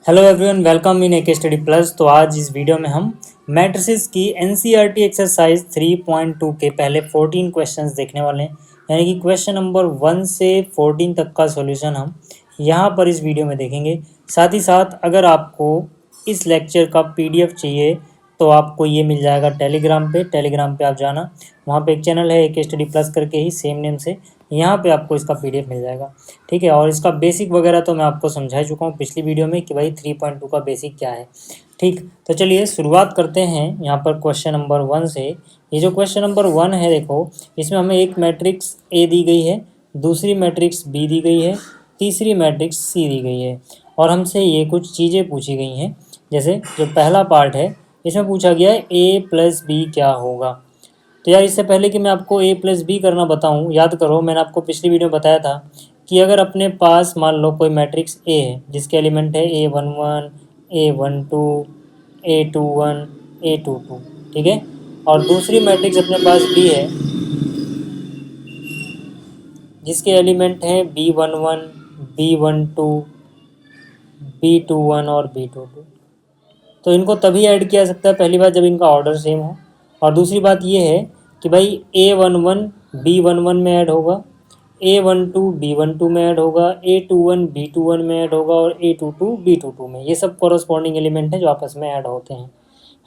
Hello everyone, welcome in AK study plus. तो आज इस वीडियो में हम मैट्रिसेस की एनसीईआरटी एक्सरसाइज 3.2 के पहले 14 क्वेश्चंस देखने वाले हैं। यानी कि क्वेश्चन नंबर 1 से 14 तक का सॉल्यूशन हम यहाँ पर इस वीडियो में देखेंगे। साथ ही साथ अगर आपको इस लेक्चर का पीडीएफ चाहिए तो आपको ये मिल जाएगा टेलीग्राम पे आप जाना, वहाँ पे एक चैनल है एके स्टडी प्लस करके ही सेम नेम से, यहाँ पे आपको इसका पीडीएफ मिल जाएगा। ठीक है, और इसका बेसिक वगैरह तो मैं आपको समझा ही चुका हूँ पिछली वीडियो में कि भाई 3.2 का बेसिक क्या है। ठीक, तो चलिए शुरुआत करते हैं यहाँ पर क्वेश्चन नंबर 1 से। ये जो क्वेश्चन नंबर 1 है, देखो इसमें हमें एक मैट्रिक्स ए दी गई है, दूसरी मैट्रिक्स बी दी गई है, तीसरी मैट्रिक्स सी दी गई है और हमसे ये कुछ चीज़ें पूछी गई हैं। जैसे जो पहला पार्ट है इसमें पूछा गया है ए प्लस बी क्या होगा। तो यार इससे पहले कि मैं आपको ए प्लस बी करना बताऊं, याद करो मैंने आपको पिछली वीडियो में बताया था कि अगर अपने पास मान लो कोई मैट्रिक्स ए है जिसके एलिमेंट है A11, A12, A21, A22, ठीक है, और दूसरी मैट्रिक्स अपने पास बी है जिसके एलिमेंट हैं B11, B12, B21 और B22। तो इनको तभी ऐड किया जा सकता है पहली बात जब इनका ऑर्डर सेम हो, और दूसरी बात ये है कि भाई A11 B11 में ऐड होगा, A12 B12 में ऐड होगा, A21 B21 में ऐड होगा और A22 B22 में। ये सब कोरस्पॉन्डिंग एलिमेंट हैं जो आपस में ऐड होते हैं,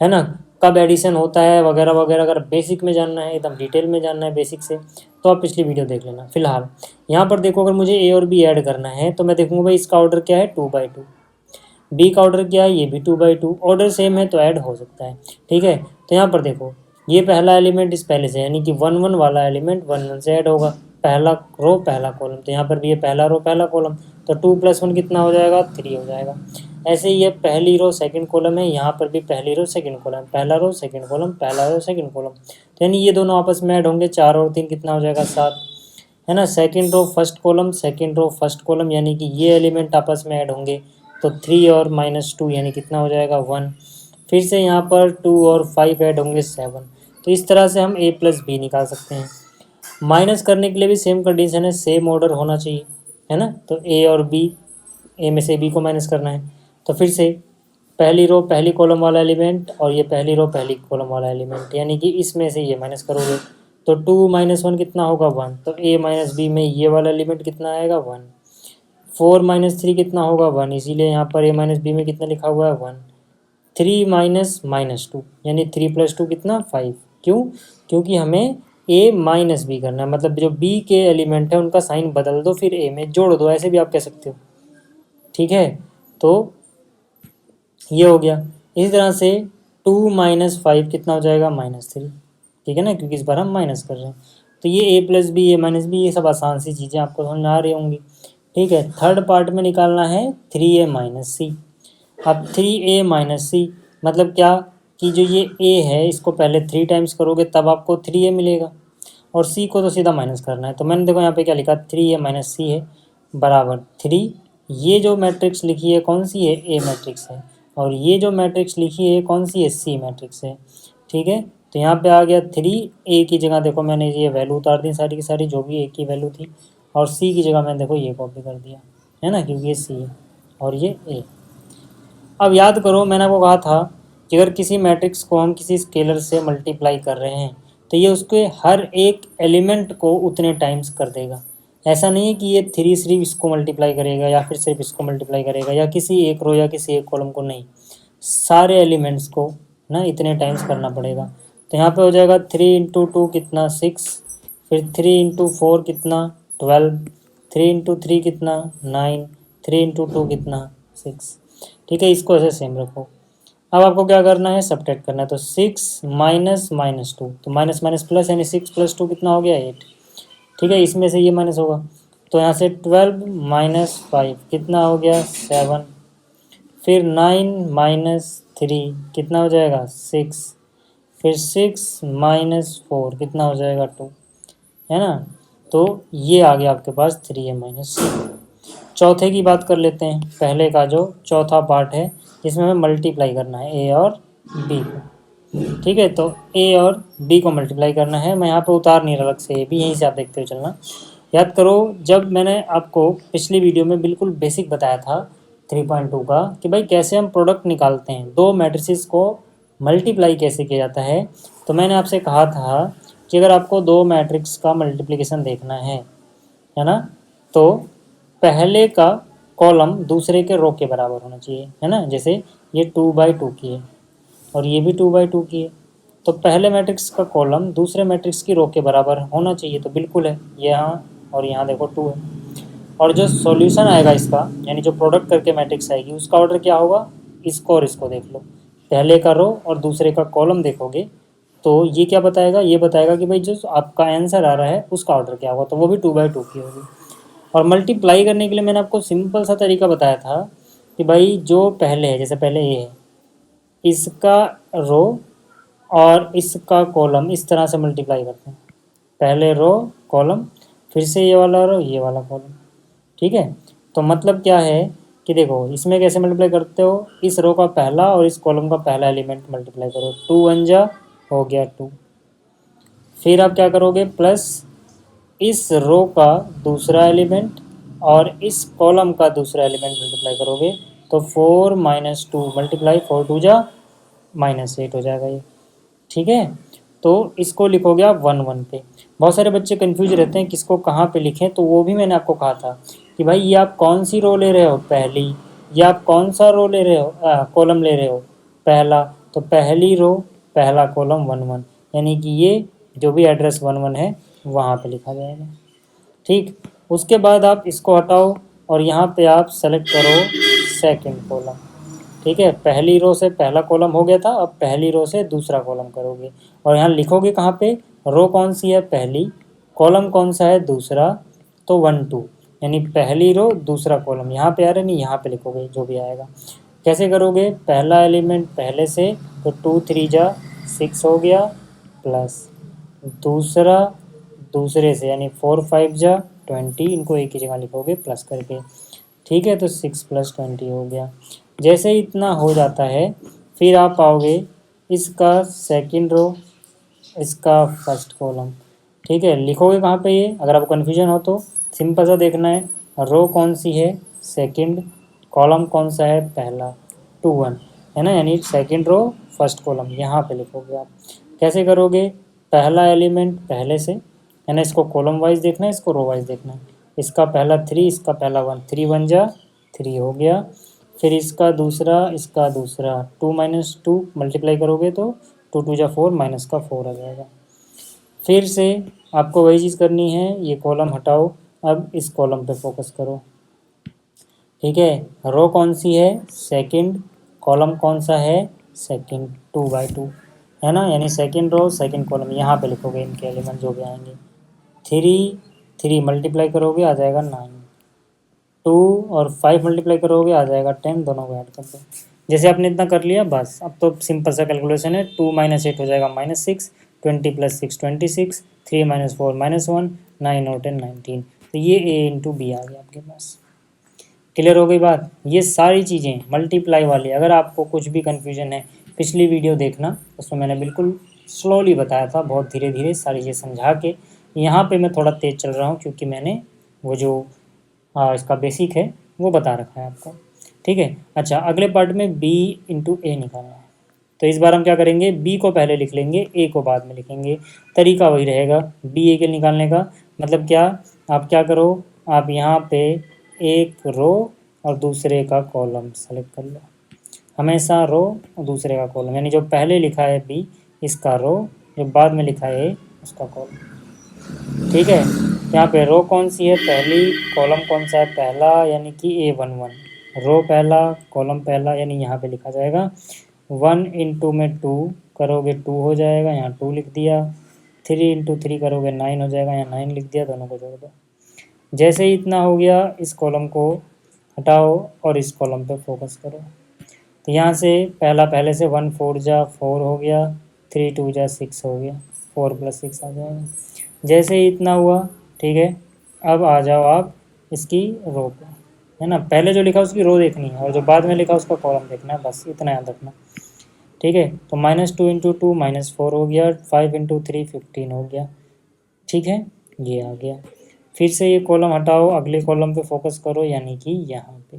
है ना। कब एडिशन होता है वगैरह वगैरह अगर बेसिक में जानना है, एकदम डिटेल में जानना है बेसिक से, तो आप पिछली वीडियो देख लेना। फिलहाल यहाँ पर देखो, अगर मुझे ए और बी ऐड करना है तो मैं देखूँगा भाई इसका ऑर्डर क्या है 2/2, बी का ऑर्डर क्या है ये भी 2/2, ऑर्डर सेम है तो ऐड हो सकता है। ठीक है, तो यहाँ पर देखो ये पहला एलिमेंट इस पहले से, यानी कि 1 1 वाला एलिमेंट 1 1 से ऐड होगा, पहला रो पहला कॉलम, तो यहाँ पर भी ये पहला रो पहला कॉलम, तो 2 + 1 कितना हो जाएगा 3 हो जाएगा। ऐसे ही ये पहली रो सेकंड कॉलम है, यहाँ पर भी पहली रो सेकंड कॉलम, पहला रो सेकंड कॉलम, पहला रो सेकंड कॉलम, तो यानी ये दोनों आपस में ऐड होंगे, 4 और 3 कितना हो जाएगा 7, है ना। Second row first column, second row first column, यानी कि ये एलिमेंट आपस में ऐड होंगे, तो 3 और -2 यानी कितना हो जाएगा 1। फिर से यहाँ पर 2 और 5 ऐड होंगे 7। तो इस तरह से हम ए प्लस बी निकाल सकते हैं। माइनस करने के लिए भी सेम कंडीशन है, सेम ऑर्डर होना चाहिए, है ना। तो ए और बी, ए में से बी को माइनस करना है, तो फिर से पहली रो पहली कॉलम वाला एलिमेंट और ये पहली रो पहली कॉलम वाला एलिमेंट, यानी कि इसमें से ये माइनस करोगे तो 2 - 1 कितना होगा 1, तो ए माइनस बी में ये वाला एलिमेंट कितना आएगा 1। 4 - 3 कितना होगा 1, इसीलिए यहाँ पर ए माइनस बी में कितना लिखा हुआ है 1। 3 - -2 यानी 3 + 2 कितना 5। क्यों? क्योंकि हमें ए माइनस बी करना है, मतलब जो बी के एलिमेंट है उनका साइन बदल दो फिर ए में जोड़ दो, ऐसे भी आप कह सकते हो। ठीक है, तो ये हो गया। इसी तरह से 2 - 5 कितना हो जाएगा -3, ठीक है ना, क्योंकि इस बार हम माइनस कर रहे हैं। तो ये ए प्लस बी, ए माइनस बी, ये सब आसान सी चीज़ें आपको समझ में आ रही होंगी। ठीक है, थर्ड पार्ट में निकालना है 3a - c। अब 3a - c मतलब क्या कि जो ये a है इसको पहले 3 टाइम्स करोगे तब आपको 3a मिलेगा, और c को तो सीधा माइनस करना है। तो मैंने देखो यहाँ पे क्या लिखा 3a - c है बराबर 3। ये जो मैट्रिक्स लिखी है कौन सी है, a मैट्रिक्स है, और ये जो मैट्रिक्स लिखी है कौन सी है, सी मैट्रिक्स है। ठीक है, तो यहाँ पे आ गया 3, ए की जगह देखो मैंने ये वैल्यू उतार दी सारी की सारी जो भी ए की वैल्यू थी, और सी की जगह मैंने देखो ये कॉपी कर दिया, है ना, क्योंकि ये सी है और ये ए। अब याद करो मैंने आपको कहा था कि अगर किसी मैट्रिक्स को हम किसी स्केलर से मल्टीप्लाई कर रहे हैं तो ये उसके हर एक एलिमेंट को उतने टाइम्स कर देगा। ऐसा नहीं है कि ये 3 सिर्फ इसको मल्टीप्लाई करेगा या फिर सिर्फ इसको मल्टीप्लाई करेगा या किसी एक रो या किसी एक कॉलम को, नहीं, सारे एलिमेंट्स को ना इतने टाइम्स करना पड़ेगा। तो यहाँ पे हो जाएगा 3 × 2 कितना 6, फिर 3 × 4 कितना 12, 3 × 3 कितना 9, 3 × 2 कितना 6। ठीक है, इसको ऐसे सेम रखो। अब आपको क्या करना है, सब्ट्रैक्ट करना है। तो 6 - -2, तो माइनस माइनस प्लस, यानी 6 + 2 कितना हो गया 8। ठीक है, इसमें से ये माइनस होगा, तो यहाँ से 12 - 5 कितना हो गया 7, फिर 9 - 3 कितना हो जाएगा 6, फिर 6 - 4 कितना हो जाएगा 2, है ना। तो ये आ गया आपके पास 3a - c। चौथे की बात कर लेते हैं, पहले का जो चौथा पार्ट है जिसमें हमें मल्टीप्लाई करना है ए और बी को। ठीक है, तो ए और बी को मल्टीप्लाई करना है, मैं यहाँ पे उतार नहीं रहा अलग से, ए भी यहीं से आप देखते हुए चलना। याद करो जब मैंने आपको पिछली वीडियो में बिल्कुल बेसिक बताया था 3.2 का कि भाई कैसे हम प्रोडक्ट निकालते हैं, दो मैट्रिसेस को मल्टीप्लाई कैसे किया जाता है। तो मैंने आपसे कहा था कि अगर आपको दो मैट्रिक्स का मल्टीप्लिकेशन देखना है ना, तो पहले का कॉलम दूसरे के रो के बराबर होना चाहिए, है ना। जैसे ये 2/2 की है और ये भी 2/2 की है, तो पहले मैट्रिक्स का कॉलम दूसरे मैट्रिक्स की रो के बराबर होना चाहिए, तो बिल्कुल है, यहाँ और यहाँ देखो 2 है। और जो सॉल्यूशन आएगा इसका, यानी जो प्रोडक्ट करके मैट्रिक्स आएगी, उसका ऑर्डर क्या होगा, इसको और इसको देख लो, पहले का रो और दूसरे का कॉलम देखोगे तो ये क्या बताएगा, ये बताएगा कि भाई जो आपका आंसर आ रहा है उसका ऑर्डर क्या होगा, तो वो भी 2/2 की होगी। और मल्टीप्लाई करने के लिए मैंने आपको सिंपल सा तरीका बताया था कि भाई जो पहले है, जैसे पहले ये है, इसका रो और इसका कॉलम इस तरह से मल्टीप्लाई करते हैं, पहले रो कॉलम, फिर से ये वाला रो ये वाला कॉलम, ठीक है। तो मतलब क्या है कि देखो इसमें कैसे मल्टीप्लाई करते हो, इस रो का पहला और इस कॉलम का पहला एलिमेंट मल्टीप्लाई करो, 2 1 जा हो गया 2, फिर आप क्या करोगे प्लस इस रो का दूसरा एलिमेंट और इस कॉलम का दूसरा एलिमेंट मल्टीप्लाई करोगे, तो 4 - 2 मल्टीप्लाई 4 2 जा -8 हो जाएगा ये, ठीक है। तो इसको लिखोगे आप 1 1 पे। बहुत सारे बच्चे कंफ्यूज रहते हैं किसको कहाँ पे लिखें, तो वो भी मैंने आपको कहा था कि भाई ये आप कौन सी रो ले रहे हो, पहली, या आप कौन सा रो ले रहे हो, कॉलम ले रहे हो, पहला, तो पहली रो पहला कॉलम 1 1, यानी कि ये जो भी एड्रेस 1 1 है वहाँ पे लिखा जाएगा, ठीक। उसके बाद आप इसको हटाओ और यहाँ पे आप सेलेक्ट करो सेकंड कॉलम, ठीक है। पहली रो से पहला कॉलम हो गया था, अब पहली रो से दूसरा कॉलम करोगे और यहाँ लिखोगे कहाँ पे, रो कौन सी है पहली, कॉलम कौन सा है दूसरा, तो 1 2, यानी पहली रो दूसरा कॉलम, यहाँ पे आ रहा है नहीं, यहाँ पे लिखोगे जो भी आएगा। कैसे करोगे, पहला एलिमेंट पहले से, तो 2 3 जा 6 हो गया, प्लस दूसरा दूसरे से, यानी 4 5 जा 20, इनको एक ही जगह लिखोगे प्लस करके, ठीक है। तो 6 + 20 हो गया। जैसे ही इतना हो जाता है, फिर आप आओगे इसका सेकंड रो, इसका फर्स्ट कॉलम, ठीक है। लिखोगे कहाँ पे ये, अगर आपको कन्फ्यूजन हो तो सिंपल सा देखना है, रो कौन सी है सेकंड, कॉलम कौन सा है पहला, 2 1, है ना, यानी सेकंड रो फर्स्ट कॉलम यहाँ पे लिखोगे आप। कैसे करोगे, पहला एलिमेंट पहले से, है ना, इसको कॉलम वाइज देखना है, इसको रो वाइज देखना है, इसका पहला 3, इसका पहला 1, 3 1 जा 3 हो गया, फिर इसका दूसरा 2 - 2 मल्टीप्लाई करोगे तो 2 2 जा 4, माइनस का 4 आ जाएगा। फिर से आपको वही चीज़ करनी है, ये कॉलम हटाओ, अब इस कॉलम पे फोकस करो, ठीक है। रो कौन सी है सेकंड, कॉलम कौन सा है सेकंड, 2/2, है ना, यानी सेकंड रो सेकंड कॉलम यहाँ पे लिखोगे इनके एलिमेंट जो भी आएंगे, 3 3 मल्टीप्लाई करोगे आ जाएगा 9, 2 और 5 मल्टीप्लाई करोगे आ जाएगा 10, दोनों को ऐड कर दो। जैसे आपने इतना कर लिया बस, अब तो सिंपल सा कैलकुलेशन है, 2 - 8 हो जाएगा -6, 20 + 6 26, 3 - 4 -1, 9 और 10 19, तो ये A × B आ गया आपके पास। क्लियर हो गई बात। ये सारी चीज़ें मल्टीप्लाई वाली, अगर आपको कुछ भी कन्फ्यूजन है पिछली वीडियो देखना, उसमें मैंने बिल्कुल स्लोली बताया था, बहुत धीरे धीरे सारी चीज़ें समझा के। यहाँ पे मैं थोड़ा तेज़ चल रहा हूँ क्योंकि मैंने वो जो इसका बेसिक है वो बता रखा है आपको, ठीक है। अच्छा, अगले पार्ट में B × A निकालना है, तो इस बार हम क्या करेंगे, B को पहले लिख लेंगे, A को बाद में लिखेंगे, तरीका वही रहेगा B A के निकालने का। मतलब क्या, आप क्या करो, आप यहाँ पे एक रो और दूसरे का कॉलम सेलेक्ट कर लो, हमेशा रो और दूसरे का कॉलम, यानी जो पहले लिखा है B इसका रो, जो बाद में लिखा है A उसका कॉलम, ठीक है। यहाँ पे रो कौन सी है पहली, कॉलम कौन सा है पहला, यानी कि A11, रो पहला कॉलम पहला, यानी यहाँ पे लिखा जाएगा 1 × में 2 करोगे 2 हो जाएगा, यहाँ 2 लिख दिया, 3 × 3 करोगे 9 हो जाएगा, यहाँ 9 लिख दिया, दोनों को जोड़ दो। जैसे ही इतना हो गया, इस कॉलम को हटाओ और इस कॉलम पे फोकस करो, तो यहाँ से पहला पहले से 1 4 जा 4 हो गया, 3 2 जा 6 हो गया, 4 + 6 आ जाएगा। जैसे ही इतना हुआ, ठीक है, अब आ जाओ आप इसकी रो पे, है ना, पहले जो लिखा उसकी रो देखनी है और जो बाद में लिखा उसका कॉलम देखना है, बस इतना याद रखना, ठीक है। तो -2 × 2 -4 हो गया, 5 × 3 15 हो गया, ठीक है, ये आ गया। फिर से ये कॉलम हटाओ, अगले कॉलम पे फोकस करो, यानी कि यहाँ पे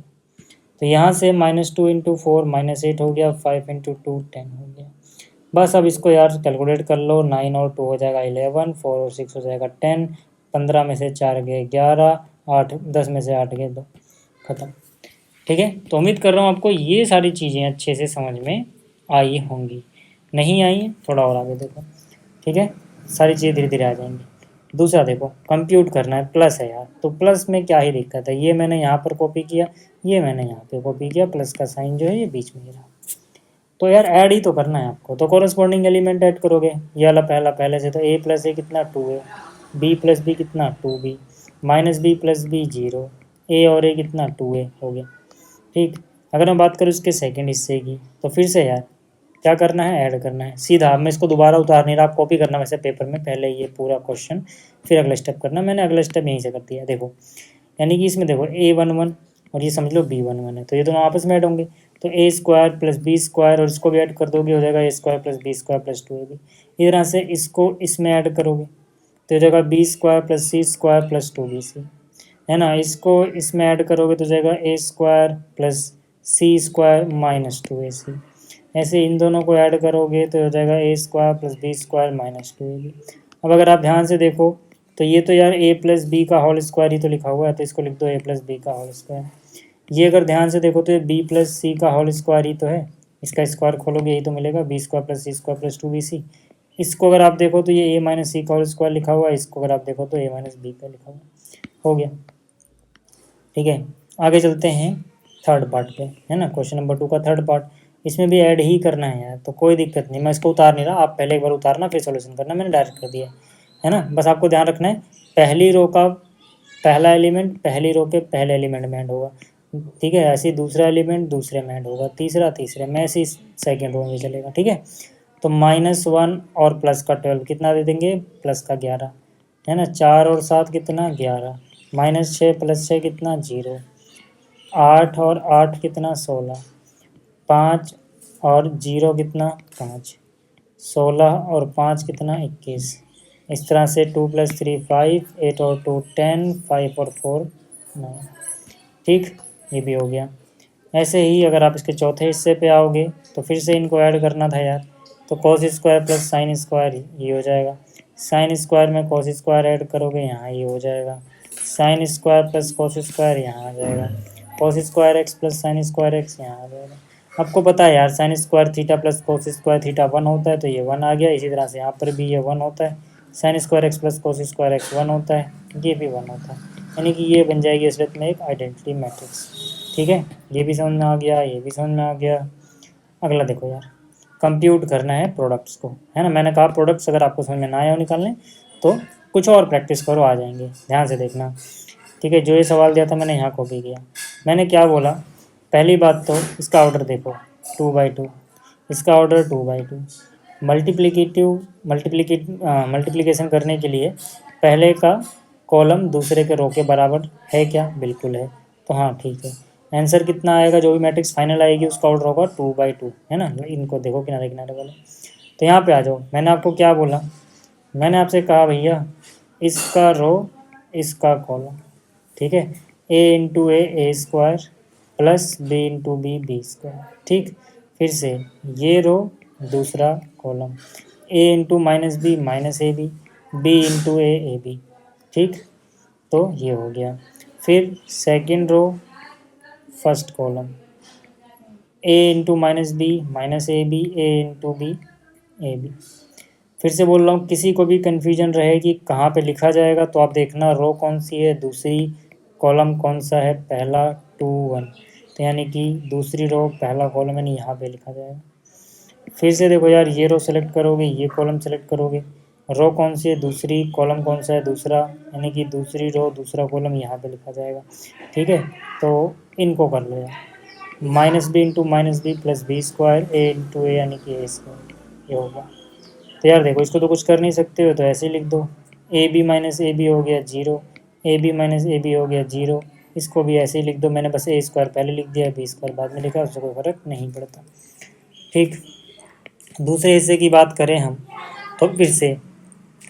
तो यहाँ से -2 × 4 -8 हो गया, 5 × 2 10 हो गया। बस अब इसको यार कैलकुलेट कर लो, 9 और 2 हो जाएगा 11, 4 और 6 हो जाएगा 10, 15 में से 4 गए 11, 8 10 में से 8 गए 2, खत्म। ठीक है, तो उम्मीद कर रहा हूँ आपको ये सारी चीज़ें अच्छे से समझ में आई होंगी। नहीं आई थोड़ा और आगे देखो। ठीक है, सारी चीज़ें धीरे धीरे आ जाएंगी। दूसरा देखो, कंप्यूट करना है, प्लस है यार, तो प्लस में क्या ही दिक्कत है, ये मैंने यहाँ पर कॉपी किया, ये मैंने यहाँ पे कॉपी किया, प्लस का साइन जो है ये बीच में ही रहा। तो यार ऐड ही तो करना है आपको, तो कॉरस्पॉन्डिंग एलिमेंट ऐड करोगे। ये वाला पहला पहले से, तो a + a कितना 2a, b + b कितना 2b, -b + b 0, a और a कितना 2a हो गया। ठीक, अगर मैं बात करूँ इसके सेकंड हिस्से की, तो फिर से यार क्या करना है, ऐड करना है सीधा। मैं इसको दोबारा उतार नहीं रहा, आप कॉपी करना वैसे पेपर में, पहले ये पूरा क्वेश्चन फिर अगला स्टेप करना। मैंने अगला स्टेप यहीं से कर दिया देखो, यानी कि इसमें देखो a11 और ये समझ लो b11 है, तो ये दोनों आपस में ऐड होंगे, तो a² + b² और इसको भी ऐड कर दोगे, हो जाएगा a² + b² + 2ab। इस तरह से इसको इसमें ऐड करोगे तो हो जाएगा b² + c² + 2bc, है ना। इसको इसमें ऐड करोगे तो हो जाएगा a² + c² - 2ac। ऐसे इन दोनों को ऐड करोगे तो हो जाएगा a² + b² - 2ab। अब अगर आप ध्यान से देखो तो ये तो यार a + b का होल स्क्वायर ही तो लिखा हुआ है, तो इसको लिख दो a + b का होल स्क्वायर। ये अगर ध्यान से देखो तो ये b + c का होल स्क्वायर ही तो है, इसका स्क्वायर खोलोगे यही तो मिलेगा, b² + c² + 2bc। इसको अगर आप देखो तो ये a - c का होल स्क्वायर लिखा हुआ है, इसको अगर आप देखो तो a - b का लिखा हुआ हो गया। ठीक है, आगे चलते हैं थर्ड पार्ट पे, है ना, क्वेश्चन नंबर 2 का थर्ड पार्ट। इसमें भी ऐड ही करना है यार, तो कोई दिक्कत नहीं, मैं इसको उतार नहीं रहा, आप पहले एक बार उतारना फिर सोल्यूशन करना, मैंने डायरेक्ट कर दिया है ना। बस आपको ध्यान रखना है, पहली रो का पहला एलिमेंट पहली रो के पहले एलिमेंट में ऐड होगा, ठीक है। ऐसे ही दूसरा एलिमेंट दूसरे में ऐड होगा, तीसरा तीसरे में, ऐसे ही सेकेंड रो में चलेगा। ठीक है, तो -1 और प्लस का 12 कितना दे देंगे, प्लस का 11, है ना। 4 और 7 कितना 11, -6 + 6 कितना 0, 8 और 8 कितना 16, 5 और 0 कितना 5, 16 और 5 कितना 21। इस तरह से 2 + 3 5, 8 और 2 10, 5 और 4 9। ठीक, ये भी हो गया। ऐसे ही अगर आप इसके चौथे हिस्से पे आओगे तो फिर से इनको ऐड करना था यार, तो cos² + sin² ये हो जाएगा, sin² में cos² ऐड करोगे यहाँ ये हो जाएगा, sin² + cos² यहाँ आ जाएगा, cos² x + sin² यहाँ आ जाएगा। आपको पता है यार sin² थीटा + cos² थीटा 1 होता है, तो ये 1 आ गया। इसी तरह से यहाँ पर भी ये 1 होता है, sin² x + cos² x 1 होता है, ये भी 1 होता है, यानी कि ये बन जाएगी असलियत में एक आइडेंटिटी मैट्रिक्स। ठीक है, ये भी समझ में आ गया, ये भी समझ में आ गया। अगला देखो यार, कंप्यूट करना है प्रोडक्ट्स को, है ना। मैंने कहा प्रोडक्ट्स अगर आपको समझ में ना आए हो निकालने तो कुछ और प्रैक्टिस करो, आ जाएंगे, ध्यान से देखना। ठीक है, जो ये सवाल दिया था मैंने यहाँ कॉपी किया। मैंने क्या बोला, पहली बात तो इसका ऑर्डर देखो 2/2, इसका ऑर्डर 2/2। मल्टीप्लिकेशन करने के लिए पहले का कॉलम दूसरे के रो के बराबर है क्या, बिल्कुल है, तो हाँ ठीक है। आंसर कितना आएगा, जो भी मैट्रिक्स फाइनल आएगी उसका ऑर्डर होगा 2/2, है ना। इनको देखो किनारे किनारे वाले। तो यहाँ पे आ जाओ, मैंने आपको क्या बोला, मैंने आपसे कहा भैया इसका रो इसका कॉलम, ठीक है, a × a² + b × b² ठीक। फिर से ये रो दूसरा column, a × -b - ab, b × a ab, ठीक, तो ये हो गया। फिर second row first column, a × -b - ab, a × b ab। फिर से बोल रहा हूँ, किसी को भी कन्फ्यूजन रहे कि कहाँ पे लिखा जाएगा, तो आप देखना रो कौन सी है, दूसरी कॉलम कौन सा है, पहला 2 1, तो यानी कि दूसरी रो पहला कॉलम यानी यहाँ पे लिखा जाएगा। फिर से देखो यार, ये रो सेलेक्ट करोगे, ये कॉलम सेलेक्ट करोगे, रो कौन सी है दूसरी, कॉलम कौन सा है दूसरा, यानी कि दूसरी रो दूसरा कॉलम यहाँ पे लिखा जाएगा। ठीक है, तो इनको कर लो यार, -b × -b + b² a × a यानी कि a², ये होगा। तो यार देखो, इसको तो कुछ कर नहीं सकते हो, तो ऐसे ही लिख दो, ab - ab हो गया 0, ab - ab हो गया 0, इसको भी ऐसे ही लिख दो। मैंने बस a² पहले लिख दिया, b² बाद में लिखा, उससे कोई फ़र्क नहीं पड़ता। ठीक, दूसरे हिस्से की बात करें हम, तो फिर से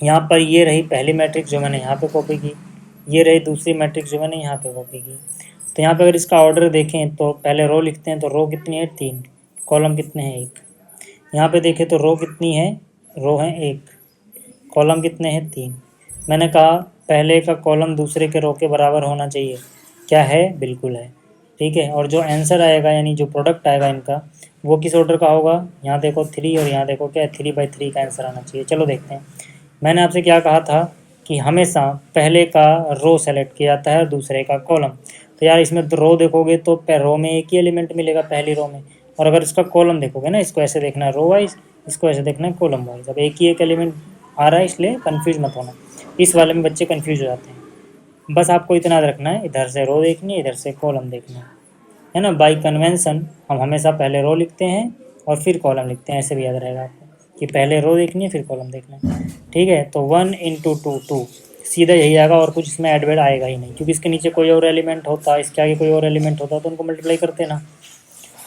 यहाँ पर ये रही पहली मैट्रिक्स जो मैंने यहाँ पे कॉपी की, ये रही दूसरी मैट्रिक्स जो मैंने यहाँ पे कॉपी की। तो यहाँ पे अगर इसका ऑर्डर देखें तो पहले रो लिखते हैं, तो रो कितनी है 3, कॉलम कितने हैं 1। यहाँ पे देखें तो रो कितनी है, रो है 1, कॉलम कितने हैं 3। मैंने कहा पहले का कॉलम दूसरे के रो के बराबर होना चाहिए, क्या है, बिल्कुल है, ठीक है। और जो आंसर आएगा यानी जो प्रोडक्ट आएगा इनका वो किस ऑर्डर का होगा, यहाँ देखो 3 और यहाँ देखो क्या है 3/3 का आंसर आना चाहिए। चलो देखते हैं। मैंने आपसे क्या कहा था कि हमेशा पहले का रो सेलेक्ट किया जाता है और दूसरे का कॉलम। तो यार इसमें तो रो देखोगे तो रो में एक ही एलिमेंट मिलेगा पहली रो में, और अगर इसका कॉलम देखोगे ना, इसको ऐसे देखना है रो वाइज, इसको ऐसे देखना है कॉलम वाइज। अब एक ही एक एलिमेंट आ रहा है इसलिए कन्फ्यूज मत होना, इस वाले में बच्चे कन्फ्यूज हो जाते हैं। बस आपको इतना याद रखना है, इधर से रो देखनी है, इधर से कॉलम देखना है ना। बाई कन्वेंशन हम हमेशा पहले रो लिखते हैं और फिर कॉलम लिखते हैं, ऐसे भी याद रहेगा आपको कि पहले रो देखनी है फिर कॉलम देखना है, ठीक है। तो 1 × 2 2 सीधा यही आएगा, और कुछ इसमें एडवेड आएगा ही नहीं, क्योंकि इसके नीचे कोई और एलिमेंट होता, इसके आगे कोई और एलिमेंट होता तो उनको मल्टीप्लाई करते ना,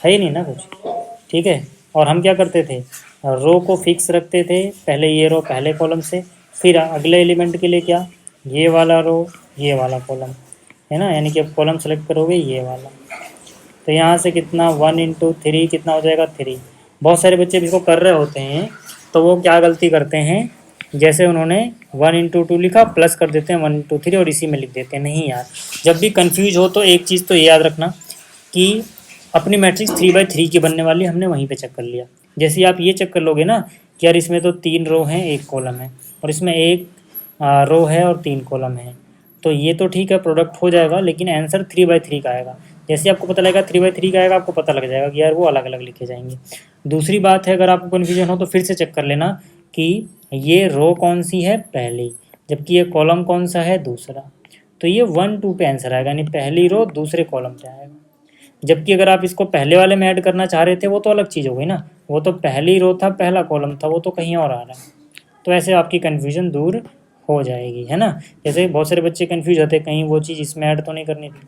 है ही नहीं ना कुछ, ठीक है। और हम क्या करते थे, रो को फिक्स रखते थे, पहले ये रो पहले कॉलम से, फिर अगले एलिमेंट के लिए क्या, ये वाला रो ये वाला कॉलम, है ना, यानी कि अब कॉलम सेलेक्ट करोगे ये वाला। तो यहाँ से कितना 1 × 3 कितना हो जाएगा 3। बहुत सारे बच्चे इसको कर रहे होते हैं तो वो क्या गलती करते हैं, जैसे उन्होंने 1 × 2 लिखा प्लस कर देते हैं 1 × 3 और इसी में लिख देते हैं। नहीं यार, जब भी कंफ्यूज हो तो एक चीज़ तो ये याद रखना कि अपनी मैट्रिक्स 3/3 की बनने वाली हमने वहीं पे चेक कर लिया। जैसे आप ये चेक कर लोगे ना कि यार इसमें तो 3 रो हैं 1 कॉलम है, और इसमें 1 रो है और 3 कॉलम है, तो ये तो ठीक है प्रोडक्ट हो जाएगा, लेकिन आंसर 3/3 का आएगा। जैसे आपको पता लगेगा 3/3 का आएगा, आपको पता लग जाएगा कि यार वो अलग अलग लिखे जाएंगे। दूसरी बात है, अगर आपको कन्फ्यूजन हो तो फिर से चेक कर लेना कि ये रो कौन सी है पहली, जबकि ये कॉलम कौन सा है दूसरा। तो ये 1 2 पे आंसर आएगा, यानी पहली रो दूसरे कॉलम पे आएगा। जबकि अगर आप इसको पहले वाले में ऐड करना चाह रहे थे वो तो अलग चीज़ हो गई ना, वो तो पहली रो था पहला कॉलम था, वो तो कहीं और आ रहा है। तो ऐसे आपकी कन्फ्यूजन दूर हो जाएगी, है ना। जैसे बहुत सारे बच्चे कन्फ्यूज होते हैं कहीं वो चीज़ इसमें ऐड तो नहीं करनी थी,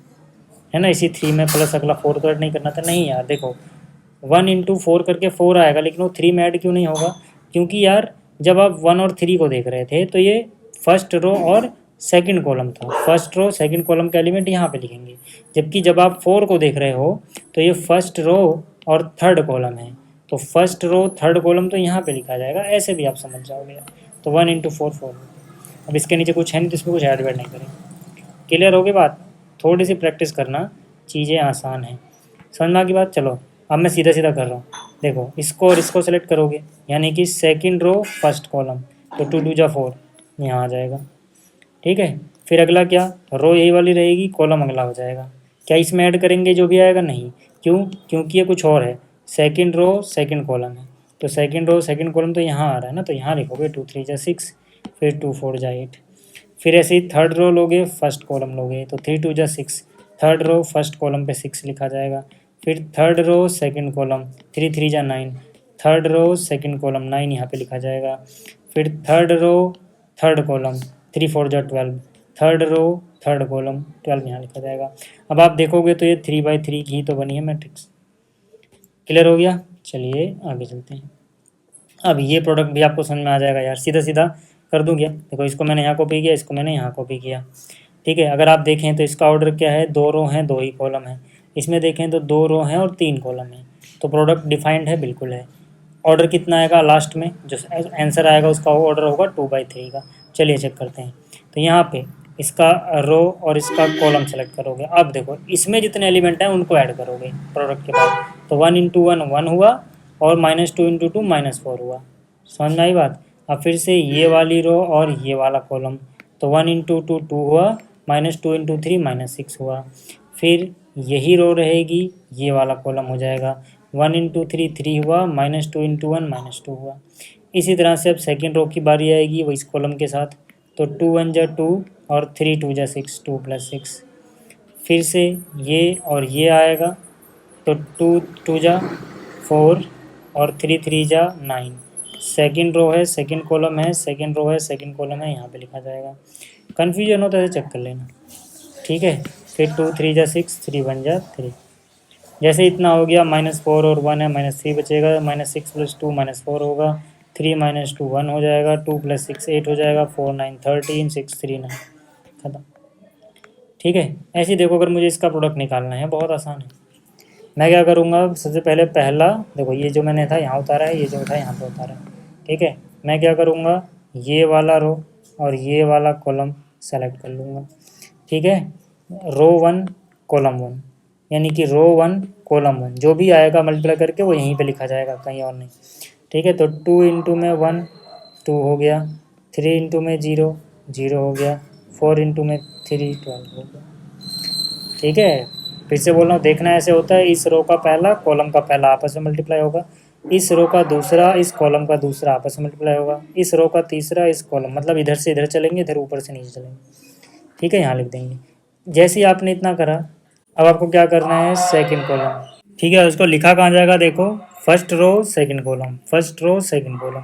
है ना, इसी 3 में प्लस अगला 4 तो ऐड नहीं करना था। नहीं यार देखो 1 × 4 करके 4 आएगा, लेकिन वो 3 में ऐड क्यों नहीं होगा, क्योंकि यार जब आप 1 और 3 को देख रहे थे तो ये फर्स्ट रो और सेकंड कॉलम था, फर्स्ट रो सेकंड कॉलम का एलिमेंट यहाँ पे लिखेंगे। जबकि जब आप 4 को देख रहे हो तो ये फर्स्ट रो और थर्ड कॉलम है, तो फर्स्ट रो थर्ड कॉलम तो यहाँ पे लिखा जाएगा, ऐसे भी आप समझ जाओगे। तो 1 × 4 4। अब इसके नीचे कुछ है नहीं तो इसमें कुछ ऐड नहीं करेंगे। क्लियर होगी बात, थोड़ी सी प्रैक्टिस करना, चीज़ें आसान हैं, समझ में आ गई बात। चलो अब मैं सीधा सीधा कर रहा हूँ, देखो इसको और इसको सेलेक्ट करोगे, यानी कि सेकंड रो फर्स्ट कॉलम, तो 2 2 जा 4 यहाँ आ जाएगा, ठीक है। फिर अगला क्या, रो यही वाली रहेगी, कॉलम अगला हो जाएगा। क्या इसमें ऐड करेंगे जो भी आएगा, नहीं, क्यों, क्योंकि ये कुछ और है, सेकंड रो सेकंड कॉलम है, तो सेकंड रो सेकंड कॉलम तो यहाँ आ रहा है ना, तो यहाँ लिखोगे 2 3 जा 6, फिर 2 4 जा 8। फिर ऐसे ही थर्ड रो लोगे फर्स्ट कॉलम लोगे, तो 3 2 जा 6, थर्ड रो फर्स्ट कॉलम पे 6 लिखा जाएगा। फिर थर्ड रो सेकंड कॉलम 3 3 जा 9, थर्ड रो सेकंड कॉलम 9 यहाँ पे लिखा जाएगा। फिर थर्ड रो थर्ड कॉलम 3 4 जा 12, थर्ड रो थर्ड कॉलम 12 यहाँ लिखा जाएगा। अब आप देखोगे तो ये 3/3 की ही तो बनी है मैट्रिक्स। क्लियर हो गया, चलिए आगे चलते हैं। अब ये प्रोडक्ट भी आपको समझ में आ जाएगा यार, सीधा सीधा कर दूँ क्या, देखो इसको मैंने यहाँ कॉपी किया, इसको मैंने यहाँ कॉपी किया, ठीक है। अगर आप देखें तो इसका ऑर्डर क्या है, 2 रो हैं 2 ही कॉलम है, इसमें देखें तो 2 रो हैं और 3 कॉलम है, तो प्रोडक्ट डिफाइंड है, बिल्कुल है। ऑर्डर कितना आएगा लास्ट में, जो आंसर आएगा उसका ऑर्डर होगा 2/3 का। चलिए चेक करते हैं। तो यहाँ पे इसका रो और इसका कॉलम सेलेक्ट करोगे। अब देखो इसमें जितने एलिमेंट हैं उनको ऐड करोगे प्रोडक्ट के बाद, तो 1 × 1 1 हुआ और -2 × 2 -4 हुआ। समझ में आई बात। अब फिर से ये वाली रो और ये वाला कॉलम, तो 1 × 2 2 हुआ, -2 × 3 -6 हुआ। फिर यही रो रहेगी, ये वाला कॉलम हो जाएगा, 1 × 3 3 हुआ, -2 × 1 -2 हुआ। इसी तरह से अब सेकेंड रो की बारी आएगी वो इस कॉलम के साथ, तो 2 1 जा 2 और 3 2 जा 6, 2 + 6। फिर से ये और ये आएगा, तो 2 2 जा 4 और 3 3 जा 9। सेकेंड रो है सेकेंड कॉलम है, सेकेंड रो है सेकेंड कॉलम है, यहाँ पे लिखा जाएगा। कन्फ्यूजन हो तो ऐसे चेक कर लेना, ठीक है। फिर 2 3 जा 6, 3 1 जा 3। जैसे इतना हो गया, -4 और 1 है, -3 बचेगा, -6 + 2 -4 होगा, 3 - 2 1 हो जाएगा, 2 + 6 8 हो जाएगा, 4 9 13, 6 3 9, खत्म। ठीक है। ऐसे ही देखो, अगर मुझे इसका प्रोडक्ट निकालना है, बहुत आसान है। मैं क्या करूँगा, सबसे पहले पहला देखो, ये जो मैंने था यहाँ उतारा है, ये जो था यहाँ पे उतारा है। ठीक है, मैं क्या करूँगा, ये वाला रो और ये वाला कॉलम सेलेक्ट कर लूँगा। ठीक है, रो 1 कॉलम 1, यानी कि रो 1 कॉलम 1 जो भी आएगा मल्टीप्लाई करके वो यहीं पे लिखा जाएगा, कहीं और नहीं। ठीक है, तो 2 इंटू में 1 2 हो गया, 3 इंटू में 0 0 हो गया, 4 इंटू में 3 12 हो गया। ठीक है, फिर से बोल रहा हूँ, देखना ऐसे होता है, इस रो का पहला कॉलम का पहला आपस में मल्टीप्लाई होगा, इस रो का दूसरा इस कॉलम का दूसरा आपस में मल्टीप्लाई होगा, इस रो का तीसरा इस कॉलम, मतलब इधर से इधर चलेंगे, इधर ऊपर से नीचे चलेंगे। ठीक है, यहाँ लिख देंगे। जैसे ही आपने इतना करा, अब आपको क्या करना है, सेकंड कॉलम। ठीक है, उसको लिखा कहाँ जाएगा, देखो, first row second column, first row second column,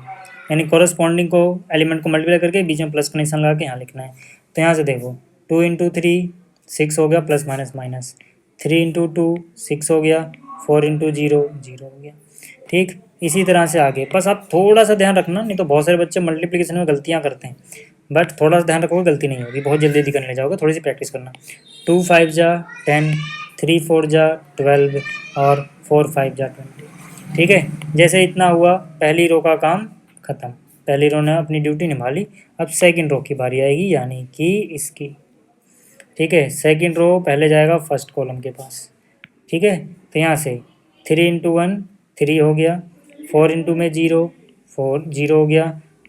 यानी कॉरस्पॉन्डिंग को एलिमेंट को मल्टीप्लाई करके बीच में प्लस का निशान लगा के यहाँ लिखना है। तो यहाँ से देखो, 2 इंटू 3 6 हो गया, प्लस माइनस माइनस, 3 इंटू 2 6 हो गया, 4 इंटू 0 0 हो गया। ठीक, इसी तरह से आगे, बस आप थोड़ा सा ध्यान रखना, नहीं तो बहुत सारे बच्चे मल्टीप्लिकेशन में गलतियाँ करते हैं, बट थोड़ा सा ध्यान रखोगे गलती नहीं होगी, बहुत जल्दी जल्दी करने जाओगे, थोड़ी सी प्रैक्टिस करना। 2 5 जा 10, 3 4 जा 12 और 4 5 जा 20। ठीक है, जैसे इतना हुआ, पहली रो का काम ख़त्म, पहली रो ने अपनी ड्यूटी निभा ली। अब सेकंड रो की बारी आएगी, यानी कि इसकी। ठीक है, सेकंड रो पहले जाएगा फर्स्ट कॉलम के पास। ठीक है, तो यहाँ से 3 इंटू 1 3 हो गया, 4 इंटू में 0 4 0 हो गया,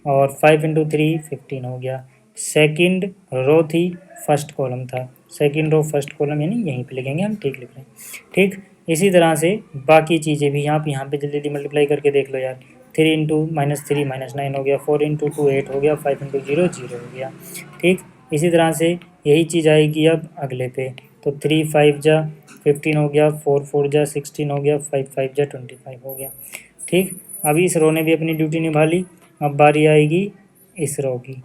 और 5 इंटू 3 15 हो गया। सेकंड रो थी, फर्स्ट कॉलम था, सेकंड रो फर्स्ट कॉलम, यानी यहीं पे लिखेंगे हम, ठीक लिख रहे हैं। ठीक, इसी तरह से बाकी चीज़ें भी यहाँ पे जल्दी जल्दी मल्टीप्लाई करके देख लो यार। 3 इंटू -3 -9 हो गया, 4 इंटू 2 8 हो गया, 5 इंटू 0 0 हो गया। ठीक, इसी तरह से यही चीज़ आएगी अब अगले पे। तो 3 5 जा 15 हो गया, 4 4 जा 16 हो गया, 5 5 जा 25 हो गया। ठीक, अभी इस रो ने भी अपनी ड्यूटी निभा ली, अब बारी आएगी इस रो की।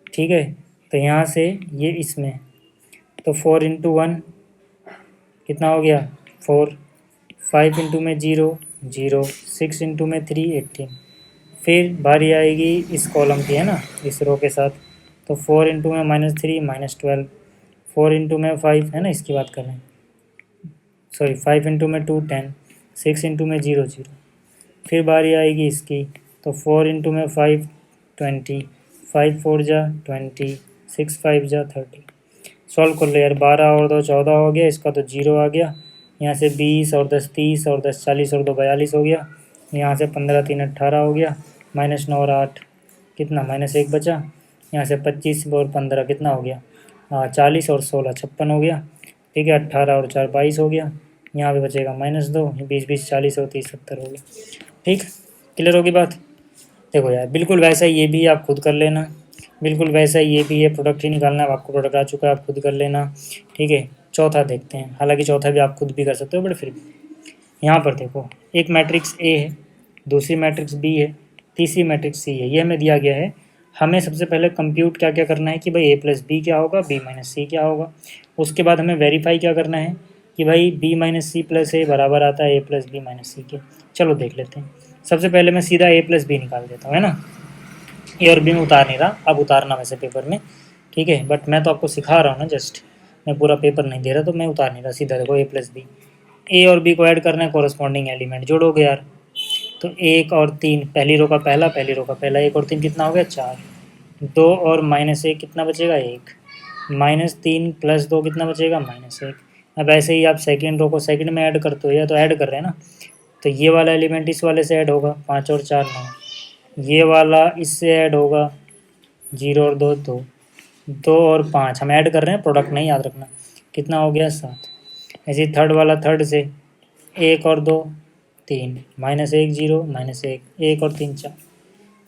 ठीक है, तो यहाँ से ये इसमें, तो 4 इंटू 1 कितना हो गया 4, 5 इंटू में 0 0, 6 इंटू में 3 18। फिर बारी आएगी इस कॉलम की, है ना, इस रो के साथ, तो 4 इंटू में -3 -12, 4 इंटू में 5, है ना, इसकी बात कर रहे हैं, सॉरी 5 इंटू में 2 10, 6 इंटू में 0 0। फिर बारी आएगी इसकी, तो 4 इंटू में 5 20, 5 4 जा 20, 6 5 जा 30। सॉल्व कर लो यार, 12 और 2 14 हो गया, इसका तो 0 आ गया। यहाँ से 20 और 10 30 और 10 40 और 2 42 हो गया। यहाँ से 15 3 18 हो गया, -9 और 8 कितना, -1 बचा। यहाँ से 25 और 15 कितना हो गया, 40 और 16 56 हो गया। ठीक है, 18 और 4 22 हो गया। यहाँ पे बचेगा -2, 20 20 40 और 30 70 हो गया। ठीक, क्लियर होगी बात। देखो यार, बिल्कुल वैसा ही ये भी आप खुद कर लेना, बिल्कुल वैसा ही ये भी है, प्रोडक्ट ही निकालना है, आपको प्रोडक्ट आ चुका है, आप खुद कर लेना। ठीक है, चौथा देखते हैं, हालांकि चौथा भी आप खुद भी कर सकते हो, बट फिर भी यहाँ पर देखो, एक मैट्रिक्स ए है, दूसरी मैट्रिक्स बी है, तीसरी मैट्रिक्स सी है, ये हमें दिया गया है। हमें सबसे पहले कंप्यूट क्या क्या करना है कि भाई ए प्लस बी क्या होगा, बी माइनस सी क्या होगा। उसके बाद हमें वेरीफाई क्या करना है कि भाई बी माइनस सी प्लस ए बराबर आता है ए प्लस बी माइनस सी के। चलो देख लेते हैं। सबसे पहले मैं सीधा ए प्लस बी निकाल देता हूँ, है ना। ए और बी में उतार नहीं रहा, अब उतारना वैसे पेपर में, ठीक है, बट मैं तो आपको सिखा रहा हूँ ना, जस्ट मैं पूरा पेपर नहीं दे रहा, तो मैं उतार नहीं रहा, सीधा देखो ए प्लस बी। ए और बी को ऐड करना है, कोरस्पॉन्डिंग एलिमेंट जोड़ोगे यार। तो 1 और 3, पहली रो का पहला, पहली रो का पहला, 1 और 3 कितना हो गया 4, 2 और -1 कितना बचेगा 1, -3 + 2 कितना बचेगा -1। अब ऐसे ही आप सेकेंड रो को सेकंड में ऐड करते हो, या तो ऐड कर रहे हैं ना, तो ये वाला एलिमेंट इस वाले से ऐड होगा, 5 और 4 9, ये वाला इससे ऐड होगा, 0 और 2 2, 2 और 5 हम ऐड कर रहे हैं, प्रोडक्ट नहीं याद रखना, कितना हो गया 7। ऐसे ही थर्ड वाला थर्ड से, 1 और 2 3, -1 0 -1, 1 और 3 4।